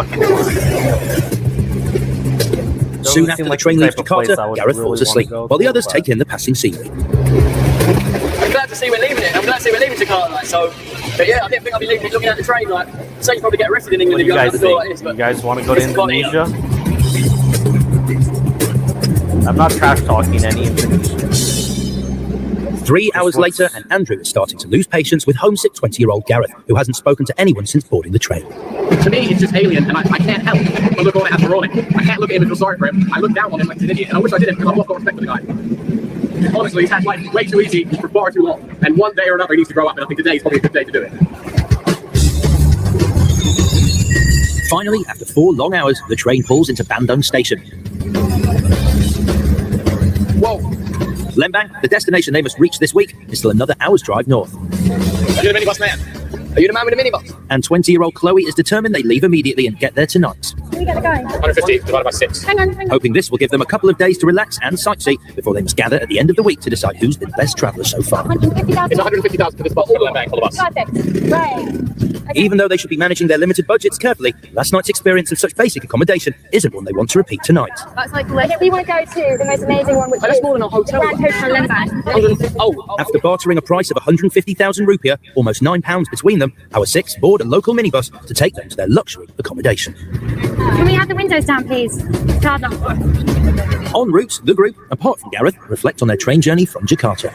O: Soon after the train leaves Jakarta, Gareth falls asleep, while the others take in the passing scenery.
P: I'm glad to see we're leaving it. I'm glad to see we're leaving Jakarta. But yeah, I didn't think I'd be looking at the train. So you probably get arrested in England if you go out the door like this.
A: You guys want to go to Indonesia? I'm not trash talking any Indonesian.
O: 3 hours later, and Andrew is starting to lose patience with homesick 20-year-old Gareth, who hasn't spoken to anyone since boarding the train.
N: To me, it's just alien, and I can't help but look on it as ironic. I can't look at him and feel sorry for him. I look down on him like he's an idiot, and I wish I didn't because I've lost all respect for the guy. Honestly, he's had life way too easy for far too long, and one day or another he needs to grow up, and I think today is probably a good day to do it.
O: Finally, after 4 long hours, the train pulls into Bandung Station.
N: Whoa!
O: Lembang, the destination they must reach this week, is still another hour's drive north.
N: Are you the minibus man?
P: Are you the man with the minibus?
O: And 20-year-old Chloe is determined they leave immediately and get there tonight,
Q: Can we get the going?
K: 150 divided by 6.
Q: Hang on.
O: hoping this will give them a couple of days to relax and sightsee before they must gather at the end of the week to decide who's been the best traveller so far.
Q: 150,000.
K: It's 150,000 for this bus, all bank, all of us.
Q: Perfect. Right.
O: Even though they should be managing their limited budgets carefully, last night's experience of such basic accommodation isn't one they want to repeat tonight.
Q: That's like, okay, we want to go to the most amazing one, which
P: That's
Q: is
P: more than a hotel.
Q: Grand Hotel Lemberg.
P: Oh,
O: After bartering a price of 150,000 rupiah, almost £9 between them, our 6 board a local minibus to take them to their luxury accommodation.
Q: Can we have the windows down, please? Card
O: En route, the group, apart from Gareth, reflect on their train journey from Jakarta.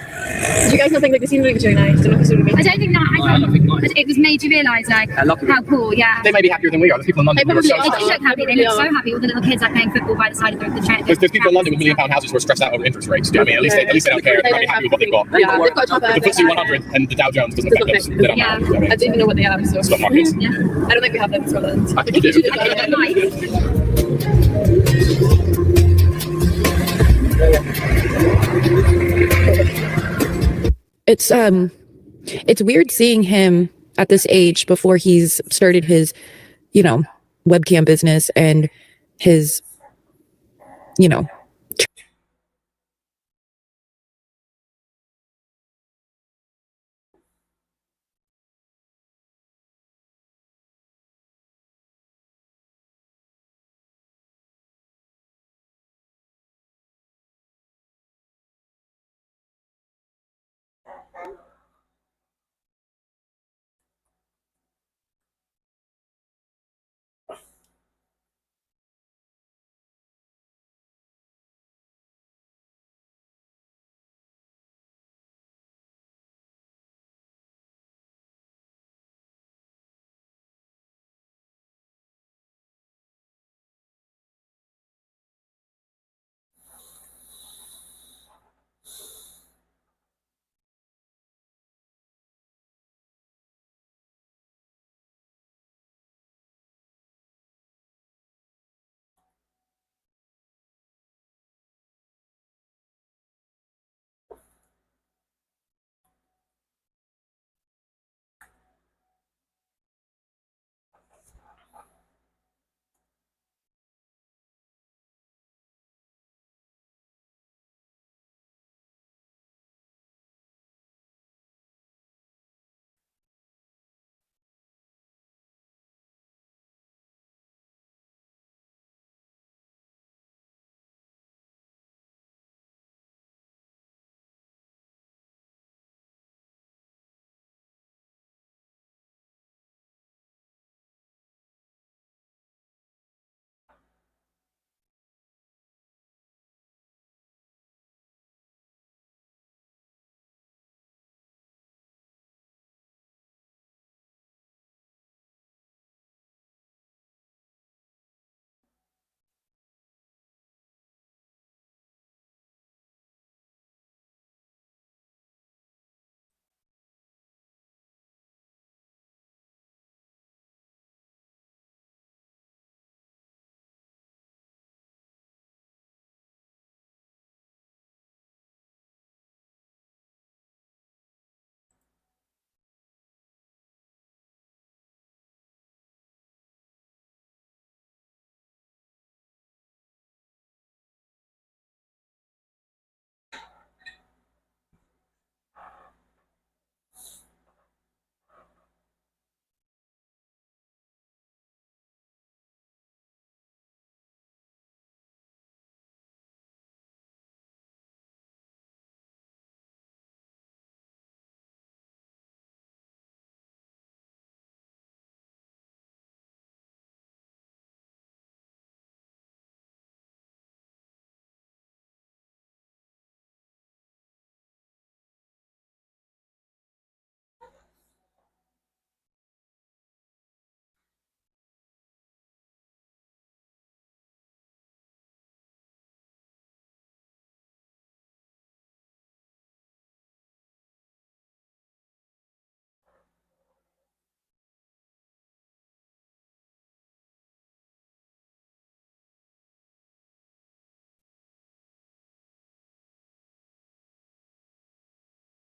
J: Do you guys not think like the scenery was really nice?
Q: I don't think that. I thought it was made you realise like how cool. Yeah.
K: They may be happier than we are. There's people in London who are so
Q: They just look happy. They look so happy. All the little kids are playing football by the side of the train.
K: There's people in London with £1 million houses who are stressed out over interest rates. Do you know what I mean? At least they don't care. They're probably happy with what they've got.
J: Yeah, they've got
K: The FTSE 100 and the Dow Jones doesn't affect us. They don't matter. Do you know what I mean?
J: I don't even know what they have. So.
K: Stock markets.
J: I don't think we have them in Scotland.
K: I think you do.
B: It's weird seeing him at this age before he's started his, webcam business and his,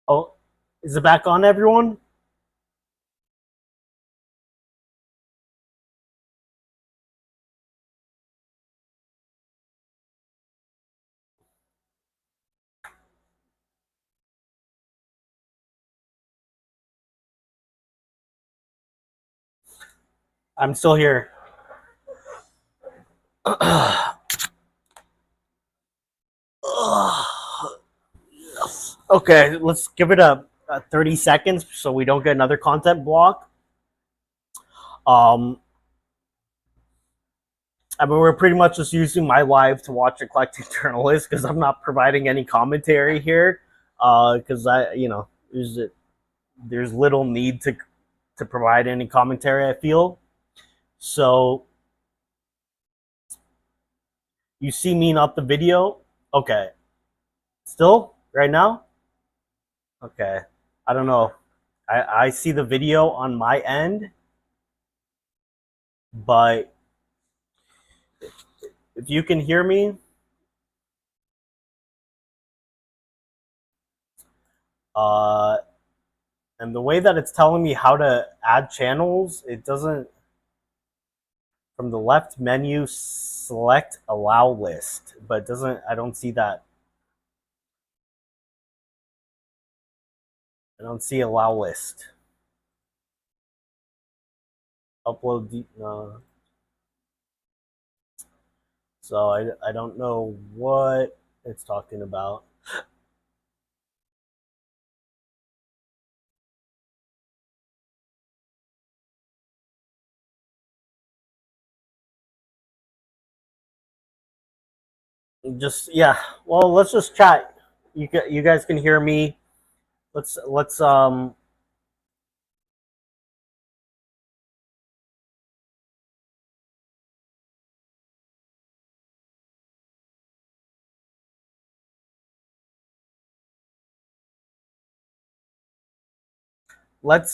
A: Oh, is it back on, everyone? I'm still here. Okay, let's give it a 30 seconds so we don't get another content block. I mean, we're pretty much just using my live to watch Eclectic Journalist because I'm not providing any commentary here. Because there's little need to provide any commentary, I feel. So you see me, not the video. Okay. Still right now? Okay. I don't know. I see the video on my end, but if you can hear me, and the way that it's telling me how to add channels, it doesn't. From the left menu, select allow list, but it doesn't. I don't see that. I don't see allow list. Upload deep. No. So I don't know what it's talking about. Just yeah. Well, let's just chat. You guys can hear me. Let's let's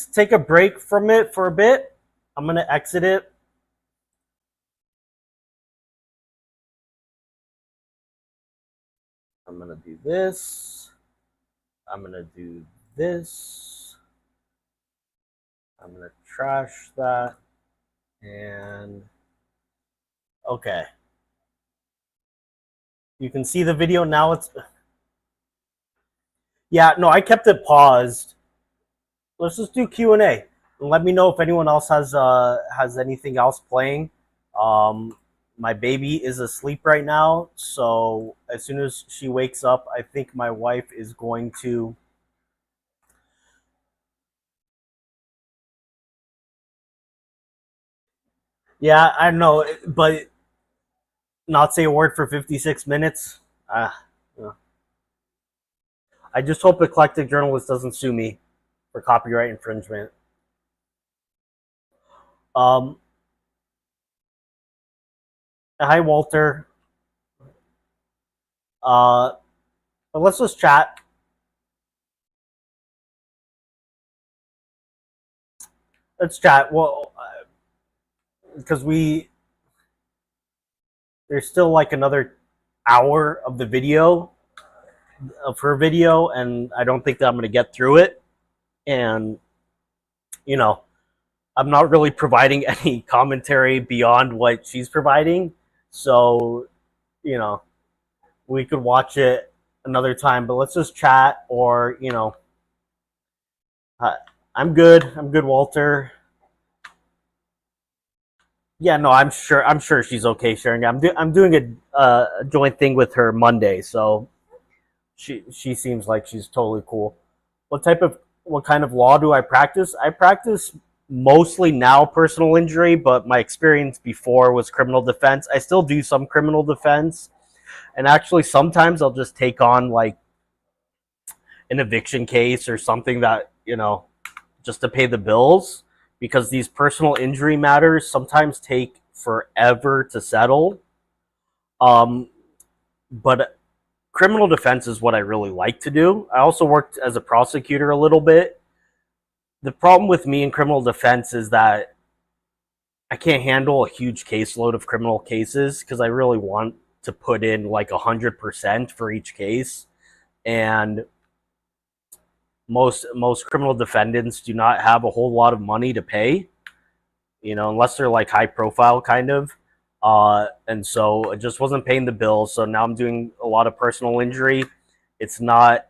A: take a break from it for a bit. I'm gonna exit it. I'm gonna do this. I'm gonna do this. I'm gonna trash that. And okay. You can see the video now. It's yeah, no, I kept it paused. Let's just do Q&A. And let me know if anyone else has anything else playing. My baby is asleep right now, so as soon as she wakes up, I think my wife is going to yeah, I know, but not say a word for 56 minutes. Yeah. I just hope Eclectic Journalist doesn't sue me for copyright infringement. Hi, Walter. But let's just chat. Let's chat. Well, because there's still like another hour of the video, of her video, and I don't think that I'm going to get through it. And, I'm not really providing any commentary beyond what she's providing. So, we could watch it another time, but let's just chat or, I'm good. I'm good, Walter. Yeah, no, I'm sure she's okay sharing. I'm doing a joint thing with her Monday, so she seems like she's totally cool. What kind of law do I practice? I practice mostly now personal injury, but my experience before was criminal defense. I still do some criminal defense, and actually sometimes I'll just take on like an eviction case or something that, just to pay the bills, because these personal injury matters sometimes take forever to settle. But criminal defense is what I really like to do. I also worked as a prosecutor a little bit. The problem with me in criminal defense is that I can't handle a huge caseload of criminal cases because I really want to put in like 100% for each case. And most criminal defendants do not have a whole lot of money to pay, unless they're like high profile kind of. And so it just wasn't paying the bills. So now I'm doing a lot of personal injury. It's not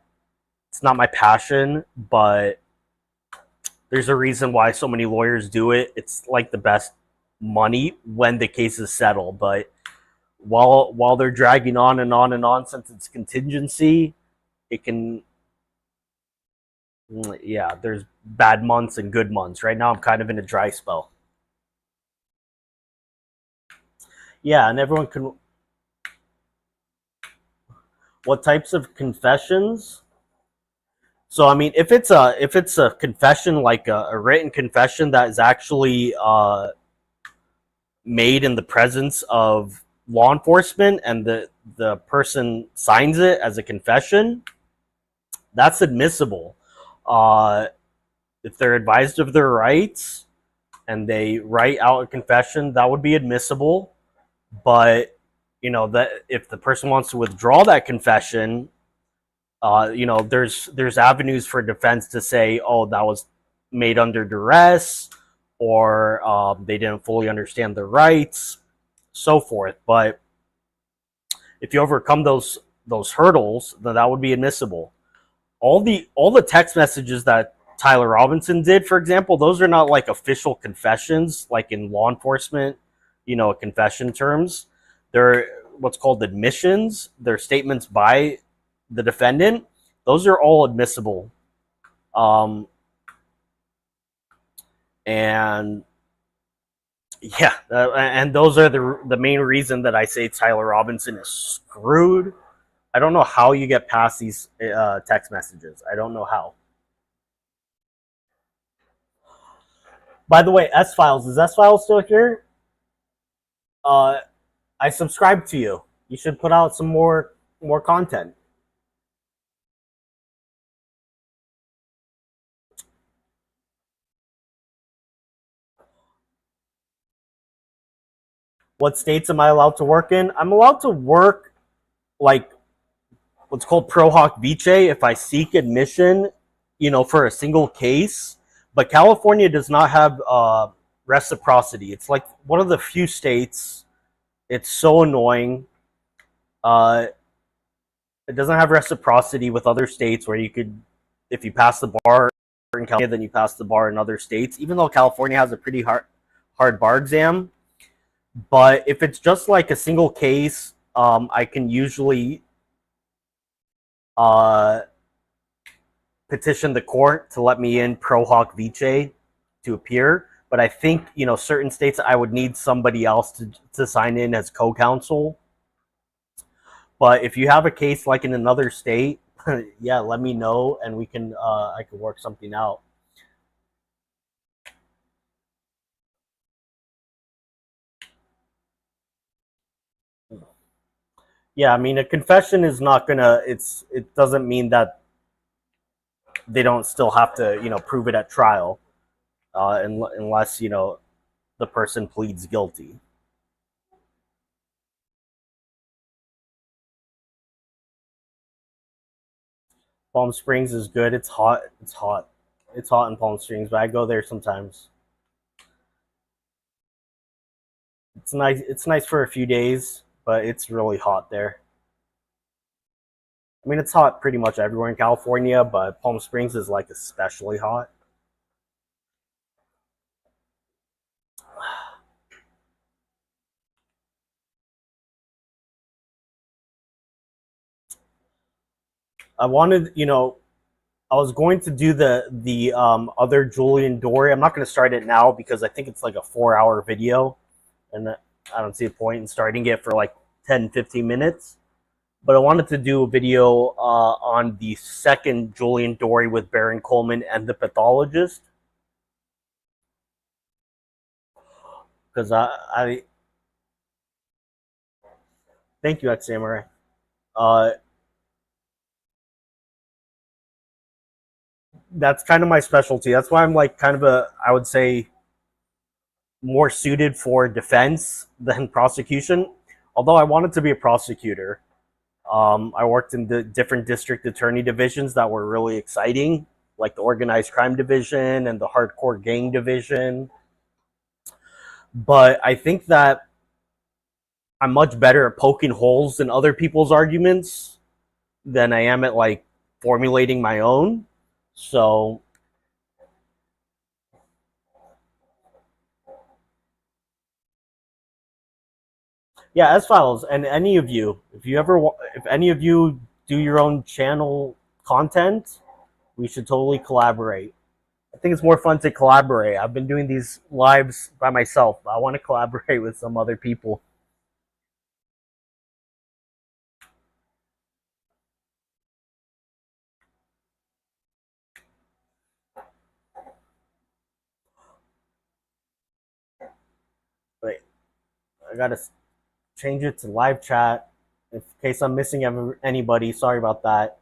A: my passion, but there's a reason why so many lawyers do it. It's like the best money when the case is settled. But while they're dragging on and on and on, since it's contingency, it can, yeah, there's bad months and good months. Right now I'm kind of in a dry spell. Yeah, and everyone can. What types of confessions? So I mean, if it's a confession, like a written confession that is actually made in the presence of law enforcement, and the person signs it as a confession, that's admissible. If they're advised of their rights and they write out a confession, that would be admissible. But that if the person wants to withdraw that confession, there's avenues for defense to say, oh, that was made under duress, or they didn't fully understand their rights, so forth. But if you overcome those hurdles, then that would be admissible. All the text messages that Tyler Robinson did, for example, those are not like official confessions, like in law enforcement, confession terms. They're what's called admissions. They're statements by the defendant. Those are all admissible. And yeah, and those are the main reason that I say Tyler Robinson is screwed. I don't know how you get past these text messages. I don't know how. By the way, S-Files, is S-Files still here? I subscribe to you. You should put out some more content. What states am I allowed to work in? I'm allowed to work like what's called pro hoc vice if I seek admission, for a single case. But California does not have reciprocity. It's like one of the few states. It's so annoying. It doesn't have reciprocity with other states where you could, if you pass the bar in California, then you pass the bar in other states, even though California has a pretty hard bar exam. But if it's just like a single case, I can usually petition the court to let me in pro hoc vice to appear. But I think, certain states I would need somebody else to sign in as co-counsel. But if you have a case like in another state, yeah, let me know and we can I can work something out. Yeah, I mean, a confession is not gonna. It doesn't mean that they don't still have to, prove it at trial, unless the person pleads guilty. Palm Springs is good. It's hot. It's hot. It's hot in Palm Springs, but I go there sometimes. It's nice. It's nice for a few days, but it's really hot there. I mean, it's hot pretty much everywhere in California, but Palm Springs is like especially hot. I wanted, I was going to do the other Julian Dorey. I'm not going to start it now because I think it's like a 4-hour video, and I don't see a point in starting it for like 10-15 minutes. But I wanted to do a video on the second Julian Dorey with Baron Coleman and the pathologist, because I thank you, X Samurai. That's kind of my specialty. That's why I'm like kind of I would say, more suited for defense than prosecution. Although I wanted to be a prosecutor. I worked in the different district attorney divisions that were really exciting, like the organized crime division and the hardcore gang division. But I think that I'm much better at poking holes in other people's arguments than I am at like formulating my own. So Yeah, S Files, and any of you, if any of you do your own channel content, we should totally collaborate. I think it's more fun to collaborate. I've been doing these lives by myself. I want to collaborate with some other people. Wait, I gotta change it to live chat in case I'm missing anybody. Sorry about that.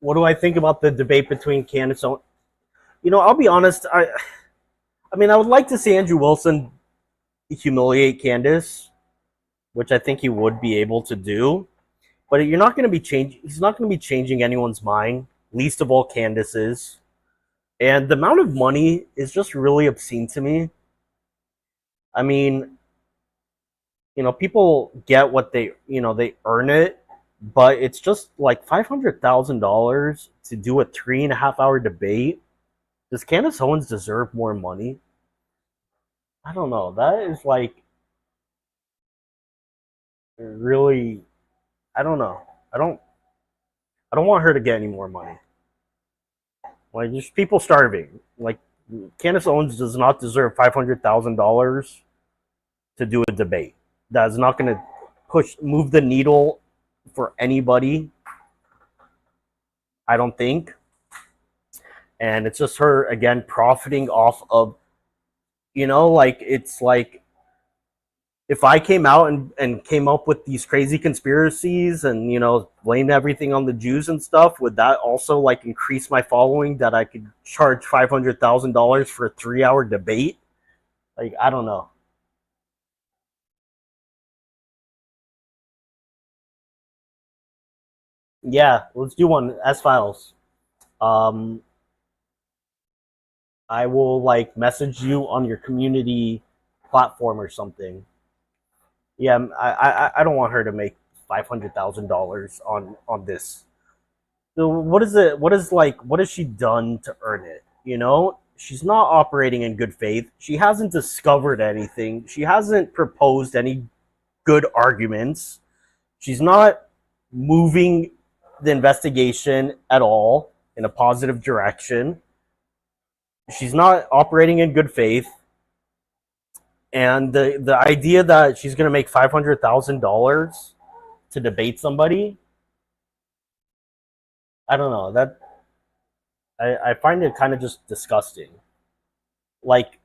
A: What do I think about the debate between Candace Owens? You know, I'll be honest. I mean, I would like to see Andrew Wilson humiliate Candace, which I think he would be able to do. But you're not going to be changing. He's not going to be changing anyone's mind, least of all Candace's. And the amount of money is just really obscene to me. I mean, you know, people get what they earn it, but it's just like $500,000 to do a 3.5 hour debate. Does Candace Owens deserve more money? I don't know. That is like really. I don't know. I don't want her to get any more money. Like, there's people starving. Like, Candace Owens does not deserve $500,000 to do a debate. That is not going to move the needle for anybody. I don't think. And it's just her, again, profiting off of, like, it's like, if I came out and came up with these crazy conspiracies and, blamed everything on the Jews and stuff, would that also, like, increase my following that I could charge $500,000 for a 3-hour debate? Like, I don't know. Yeah, let's do one. S-Files. I will, like, message you on your community platform or something. Yeah, I don't want her to make $500,000 on this. So what has she done to earn it? She's not operating in good faith. She hasn't discovered anything. She hasn't proposed any good arguments. She's not moving the investigation at all in a positive direction. She's not operating in good faith. And the idea that she's going to make $500,000 to debate somebody, I don't know. That I find it kind of just disgusting. Like,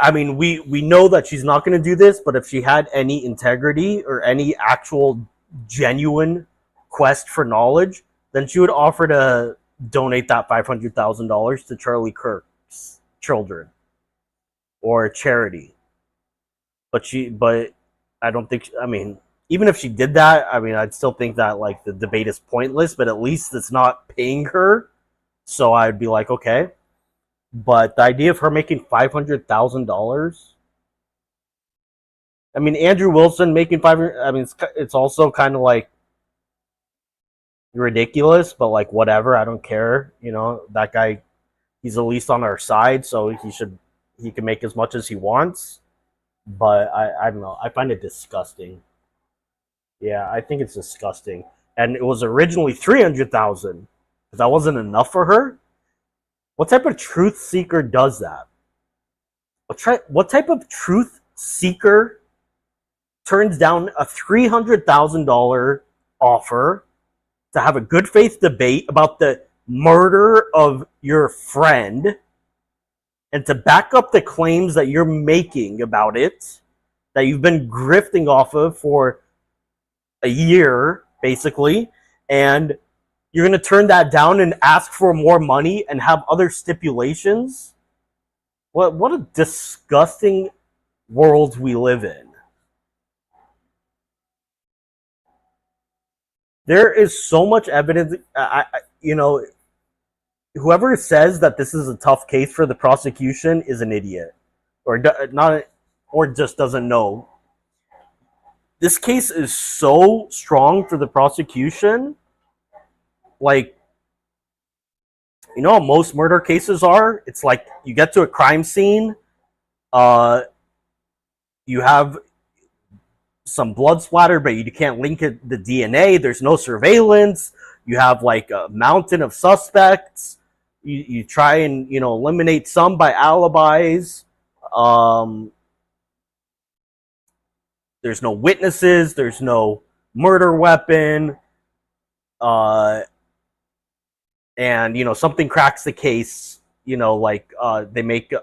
A: I mean, we know that she's not going to do this, but if she had any integrity or any actual genuine quest for knowledge, then she would offer to donate that $500,000 to Charlie Kirk's children or charity. But I don't think. I mean, even if she did that, I mean, I'd still think that, like, the debate is pointless. But at least it's not paying her, so I'd be like, okay. But the idea of her making $500,000. I mean, Andrew Wilson making $500,000. I mean, it's also kind of like ridiculous, but, like, whatever. I don't care. That guy, he's at least on our side, so he can make as much as he wants. But I don't know. I find it disgusting. Yeah, I think it's disgusting. And it was originally $300,000. If that wasn't enough for her, what type of truth seeker does that? What type of truth seeker turns down a $300,000 offer to have a good faith debate about the murder of your friend and to back up the claims that you're making about it, that you've been grifting off of for a year, basically, and you're going to turn that down and ask for more money and have other stipulations? What a disgusting world we live in. There is so much evidence. Whoever says that this is a tough case for the prosecution is an idiot, or just doesn't know. this case is so strong for the prosecution. Like, you know how most murder cases are? It's like you get to a crime scene, you have some blood splatter, but you can't link it the DNA. There's no surveillance. You have like a mountain of suspects. You try and, you know, eliminate some by alibis. There's no witnesses. There's no murder weapon. And, you know, something cracks the case, you know, like they make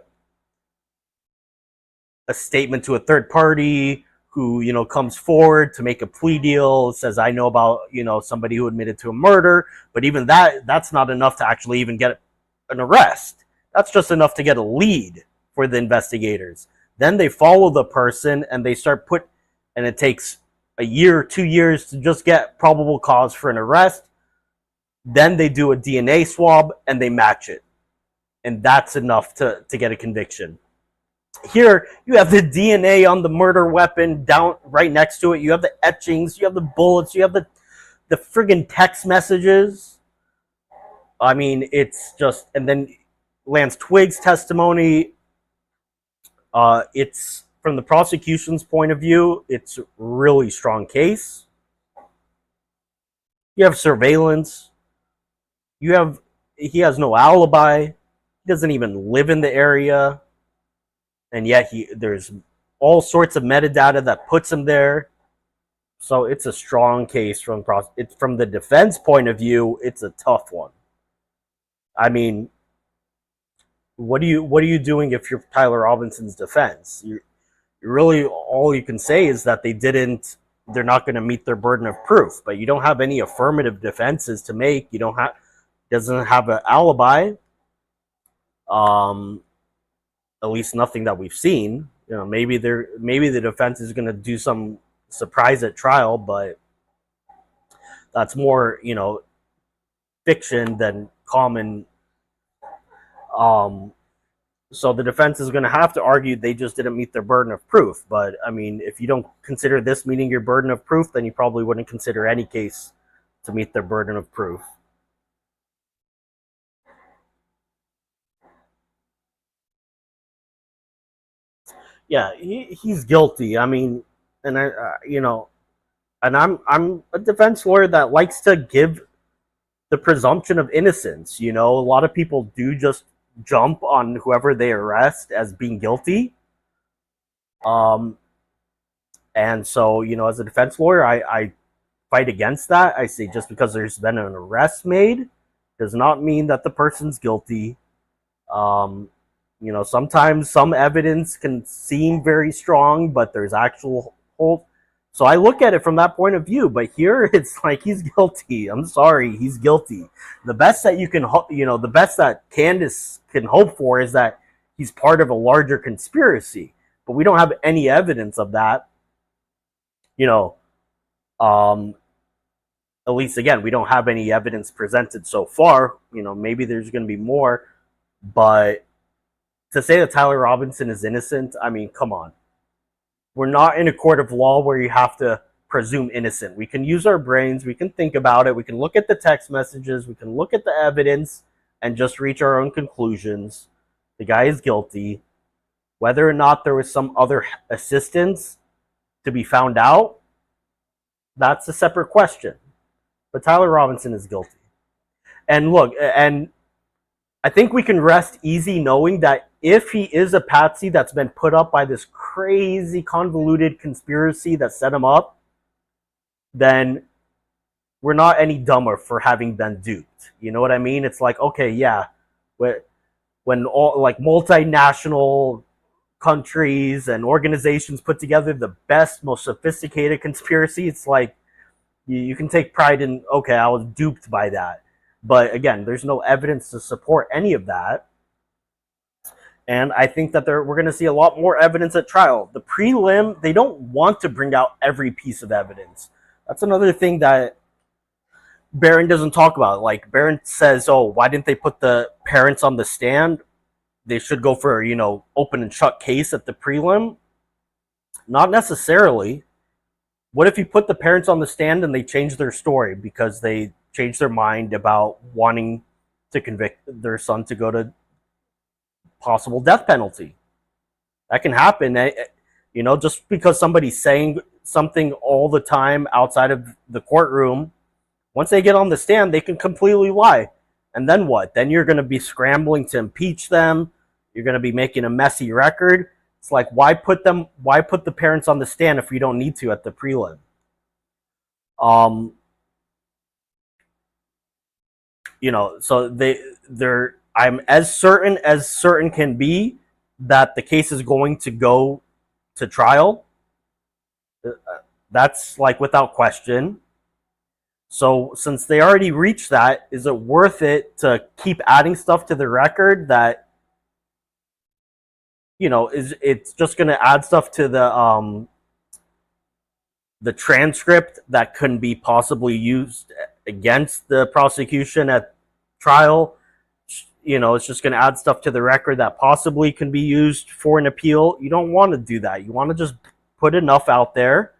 A: a statement to a third party who, you know, comes forward to make a plea deal, says, I know about, you know, somebody who admitted to a murder. But even that's not enough to actually even get an arrest. That's just enough to get a lead for the investigators. Then they follow the person and they start and it takes a year, 2 years to just get probable cause for an arrest. Then they do a DNA swab and they match it. And that's enough to get a conviction. Here, you have the DNA on the murder weapon down right next to it. You have the etchings, you have the bullets, you have the friggin' text messages. I mean, it's just, and then Lance Twiggs' testimony, it's, from the prosecution's point of view, it's a really strong case. You have surveillance. He has no alibi. He doesn't even live in the area. And yet there's all sorts of metadata that puts him there. So it's a strong case from the defense point of view. It's a tough one. I mean, what are you doing if you're Tyler Robinson's defense? You really, all you can say is that they're not going to meet their burden of proof, but you don't have any affirmative defenses to make. Doesn't have an alibi. At least nothing that we've seen. You know, maybe the defense is going to do some surprise at trial, but that's more, you know, fiction than common. So the defense is going to have to argue they just didn't meet their burden of proof. But I mean, if you don't consider this meeting your burden of proof, then you probably wouldn't consider any case to meet their burden of proof. Yeah, he's guilty. I mean, and you know, and I'm a defense lawyer that likes to give the presumption of innocence. You know, a lot of people do just jump on whoever they arrest as being guilty. And so, you know, as a defense lawyer, I fight against that. I say just because there's been an arrest made does not mean that the person's guilty. You know, sometimes some evidence can seem very strong, but there's actual hold. So I look at it from that point of view. But here, it's like he's guilty. I'm sorry, he's guilty. The best that you can, you know, the best that Candace can hope for is that he's part of a larger conspiracy. But we don't have any evidence of that. You know, at least again, we don't have any evidence presented so far. You know, maybe there's going to be more, but to say that Tyler Robinson is innocent, I mean, come on. We're not in a court of law where you have to presume innocent. We can use our brains. We can think about it. We can look at the text messages. We can look at the evidence and just reach our own conclusions. The guy is guilty. Whether or not there was some other assistance to be found out, that's a separate question. But Tyler Robinson is guilty. And look, and I think we can rest easy knowing that if he is a patsy that's been put up by this crazy convoluted conspiracy that set him up, then we're not any dumber for having been duped. You know what I mean? It's like, okay, yeah, when all like multinational countries and organizations put together the best, most sophisticated conspiracy, it's like you can take pride in, okay, I was duped by that. But again, there's no evidence to support any of that. And I think that we're going to see a lot more evidence at trial. The prelim, they don't want to bring out every piece of evidence. That's another thing that Barron doesn't talk about. Like, Barron says, oh, why didn't they put the parents on the stand? They should go for, you know, open and shut case at the prelim. Not necessarily. What if you put the parents on the stand and they change their story because they changed their mind about wanting to convict their son to go to possible death penalty? That can happen. Just because somebody's saying something all the time outside of the courtroom, once they get on the stand, they can completely lie. And then what? Then you're going to be scrambling to impeach them. You're going to be making a messy record. It's like, why put the parents on the stand if you don't need to at the prelim? So I'm as certain can be that the case is going to go to trial. That's like without question. So since they already reached that, is it worth it to keep adding stuff to the record that it's just going to add stuff to the transcript that couldn't be possibly used against the prosecution at trial? It's just going to add stuff to the record that possibly can be used for an appeal. You don't want to do that. You want to just put enough out there,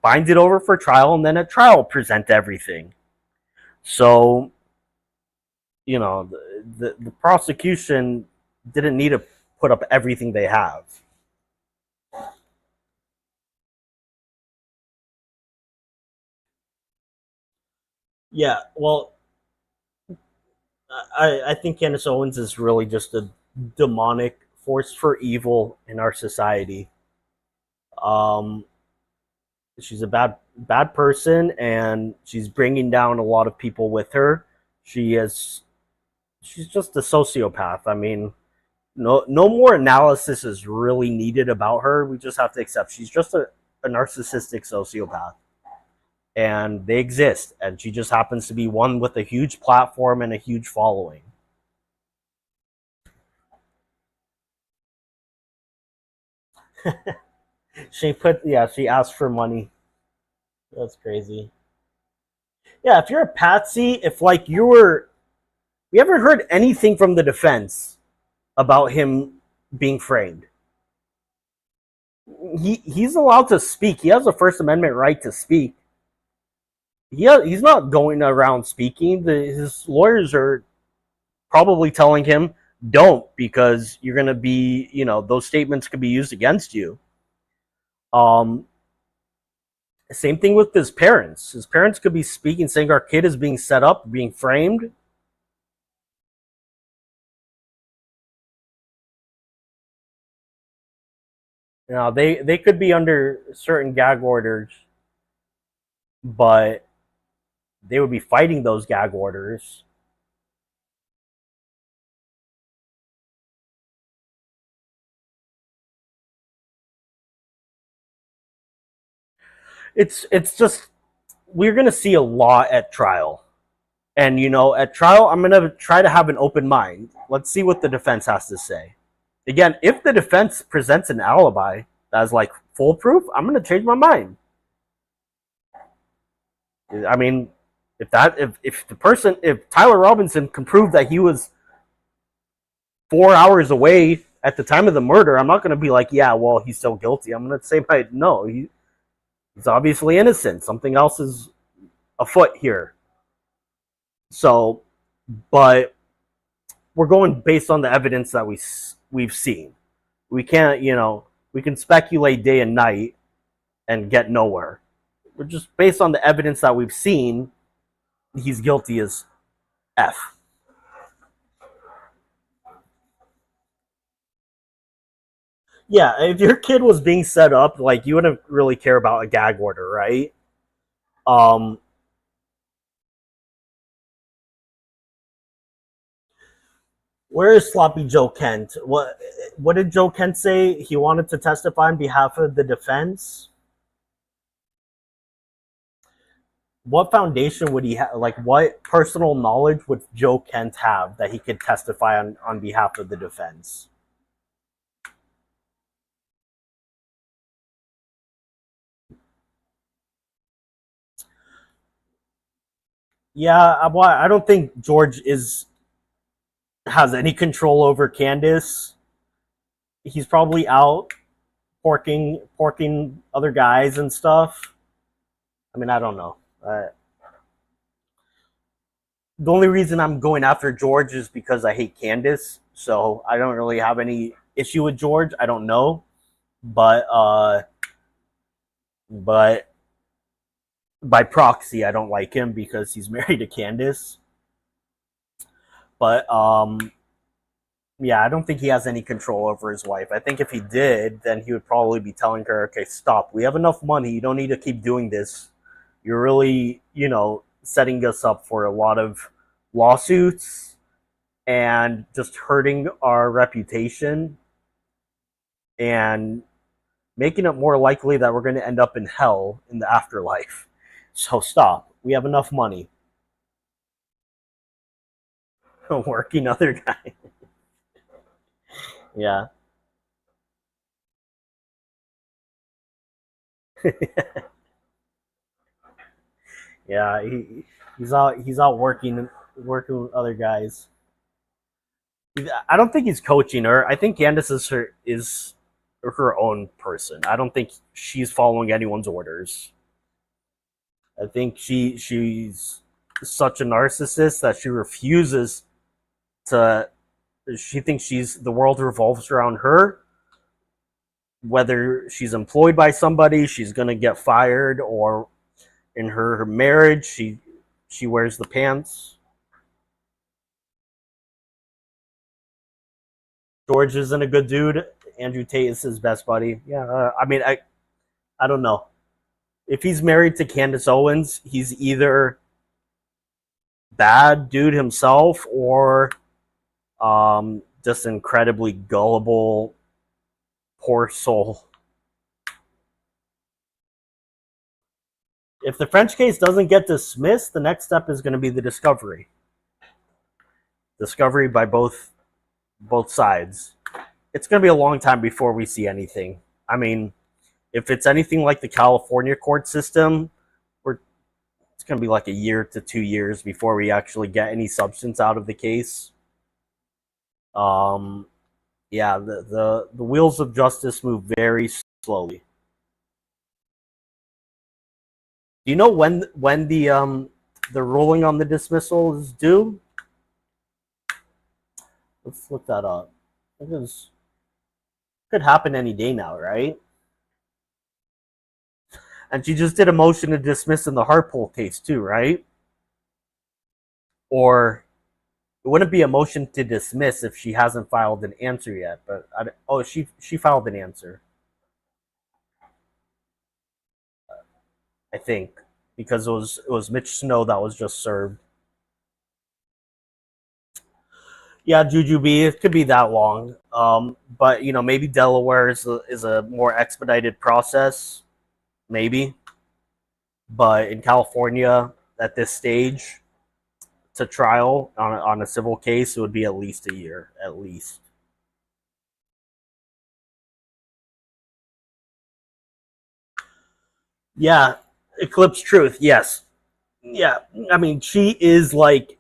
A: bind it over for trial, and then at trial present everything. So, the prosecution didn't need to put up everything they have. Yeah, well, I think Candace Owens is really just a demonic force for evil in our society. She's a bad person, and she's bringing down a lot of people with her. She's just a sociopath. I mean, no more analysis is really needed about her. We just have to accept she's just a narcissistic sociopath. And they exist, and she just happens to be one with a huge platform and a huge following. She asked for money. That's crazy. Yeah, if you're a patsy, if like we haven't heard anything from the defense about him being framed. He's allowed to speak. He has a First Amendment right to speak. He's not going around speaking. His lawyers are probably telling him, don't, because you're going to be, those statements could be used against you. Same thing with his parents. His parents could be speaking, saying our kid is being set up, being framed. They could be under certain gag orders, but they would be fighting those gag orders. It's just, we're going to see a lot at trial. And, at trial, I'm going to try to have an open mind. Let's see what the defense has to say. Again, if the defense presents an alibi that's like foolproof, I'm going to change my mind. I mean, if Tyler Robinson can prove that he was 4 hours away at the time of the murder, I'm not going to be like, yeah, well, he's still guilty. I'm going to say, no, he's obviously innocent. Something else is afoot here. So, but we're going based on the evidence that we've seen. We can't, we can speculate day and night and get nowhere. We're just based on the evidence that we've seen. He's guilty as F. Yeah, if your kid was being set up, like, you wouldn't really care about a gag order, right? Where is Sloppy Joe Kent? What did Joe Kent say? He wanted to testify on behalf of the defense? What foundation would he have? Like, what personal knowledge would Joe Kent have that he could testify on behalf of the defense? Yeah, I don't think George has any control over Candace. He's probably out porking other guys and stuff. I mean, I don't know. The only reason I'm going after George is because I hate Candace, so I don't really have any issue with George. I don't know, but by proxy, I don't like him because he's married to Candace. But yeah, I don't think he has any control over his wife. I think if he did, then he would probably be telling her, "Okay, stop. We have enough money. You don't need to keep doing this. You're really, setting us up for a lot of lawsuits and just hurting our reputation and making it more likely that we're going to end up in hell in the afterlife. So stop. We have enough money." Working other guy. Yeah. Yeah, he's out working with other guys. I don't think he's coaching her. I think Candace is her own person. I don't think she's following anyone's orders. I think she's such a narcissist that she refuses to. She thinks the world revolves around her. Whether she's employed by somebody, she's gonna get fired, or in her marriage, she wears the pants. George isn't a good dude. Andrew Tate is his best buddy. Yeah, I mean, I don't know. If he's married to Candace Owens, he's either bad dude himself or just incredibly gullible, poor soul. If the French case doesn't get dismissed, the next step is going to be the discovery. Discovery by both sides. It's going to be a long time before we see anything. I mean, if it's anything like the California court system, it's going to be like a year to 2 years before we actually get any substance out of the case. Yeah, the wheels of justice move very slowly. Do you know when the ruling on the dismissal is due? Let's look that up. Because could happen any day now, right? And she just did a motion to dismiss in the Harpole case too, right? Or it wouldn't be a motion to dismiss if she hasn't filed an answer yet. But she filed an answer, I think, because it was Mitch Snow that was just served. Yeah, Jujubee, it could be that long. But maybe Delaware is a more expedited process, maybe. But in California, at this stage, to trial on a civil case, it would be at least a year, at least. Yeah, Eclipse Truth, yes. Yeah, I mean, she is like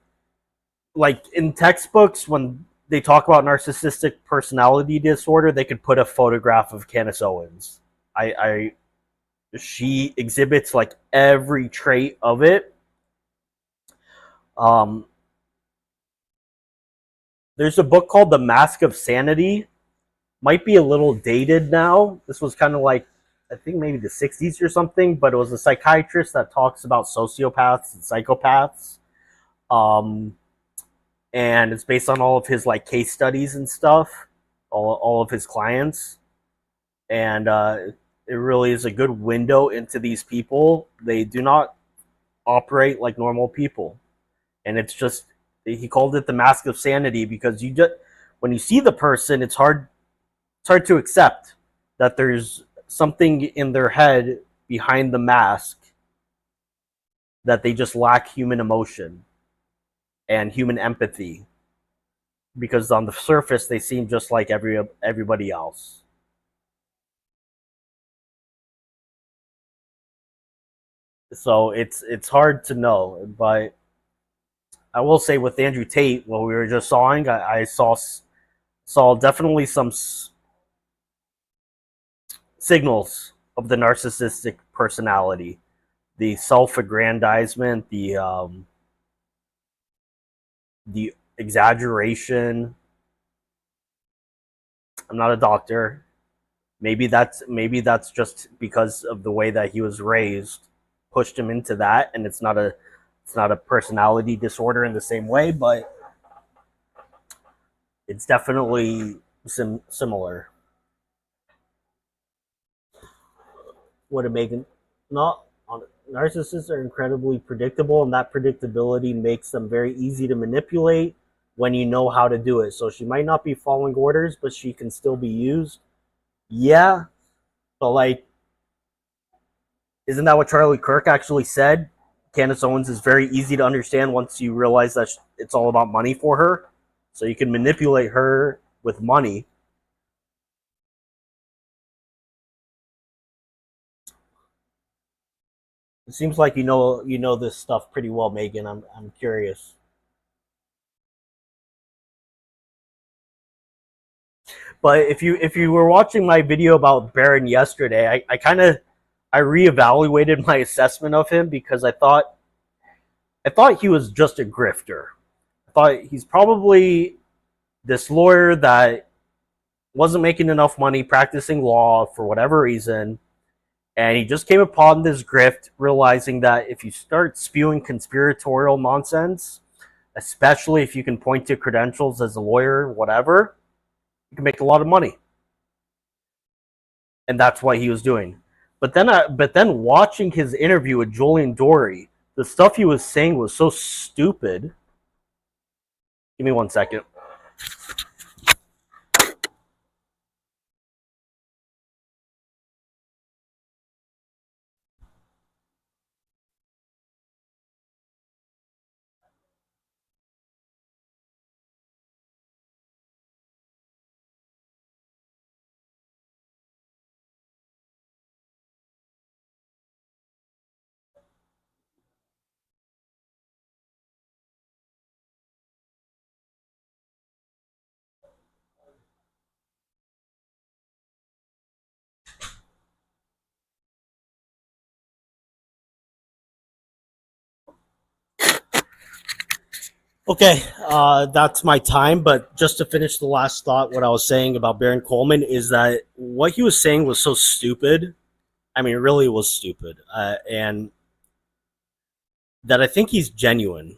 A: in textbooks when they talk about narcissistic personality disorder, they could put a photograph of Candace Owens. She exhibits like every trait of it. There's a book called The Mask of Sanity. Might be a little dated now. This was kind of like, I think maybe the 60s or something, but it was a psychiatrist that talks about sociopaths and psychopaths. And it's based on all of his like case studies and stuff, all of his clients. And it really is a good window into these people. They do not operate like normal people. And it's just, he called it the mask of sanity because when you see the person, it's hard to accept that there's something in their head behind the mask that they just lack human emotion and human empathy, because on the surface they seem just like everybody else. So it's hard to know, but I will say with Andrew Tate, what we were just sawing, I saw definitely some signals of the narcissistic personality the self-aggrandizement, the exaggeration. I'm not a doctor. Maybe that's just because of the way that he was raised, pushed him into that, and it's not a personality disorder in the same way, but it's definitely similar. What a Megan, not narcissists are incredibly predictable, and that predictability makes them very easy to manipulate when you know how to do it. So she might not be following orders, but she can still be used. Yeah, but like, isn't that what Charlie Kirk actually said? Candace Owens is very easy to understand once you realize that it's all about money for her. So you can manipulate her with money. It seems like you know this stuff pretty well, Megan. I'm curious. But if you were watching my video about Baron yesterday, I reevaluated my assessment of him because I thought he was just a grifter. I thought he's probably this lawyer that wasn't making enough money practicing law for whatever reason, and he just came upon this grift, realizing that if you start spewing conspiratorial nonsense, especially if you can point to credentials as a lawyer, whatever, you can make a lot of money. And that's what he was doing. But then watching his interview with Julian Dorey, the stuff he was saying was so stupid. Give me 1 second. Okay, that's my time. But just to finish the last thought, what I was saying about Baron Coleman is that what he was saying was so stupid. I mean, it really was stupid. And that I think he's genuine.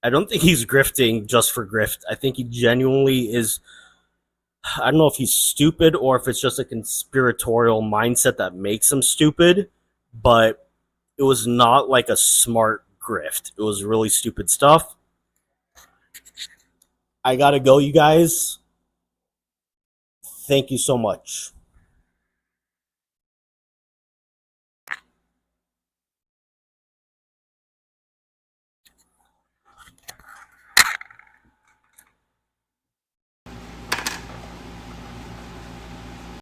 A: I don't think he's grifting just for grift. I think he genuinely is. I don't know if he's stupid or if it's just a conspiratorial mindset that makes him stupid, but it was not like a smart grift. It was really stupid stuff. I gotta go, you guys. Thank you so much.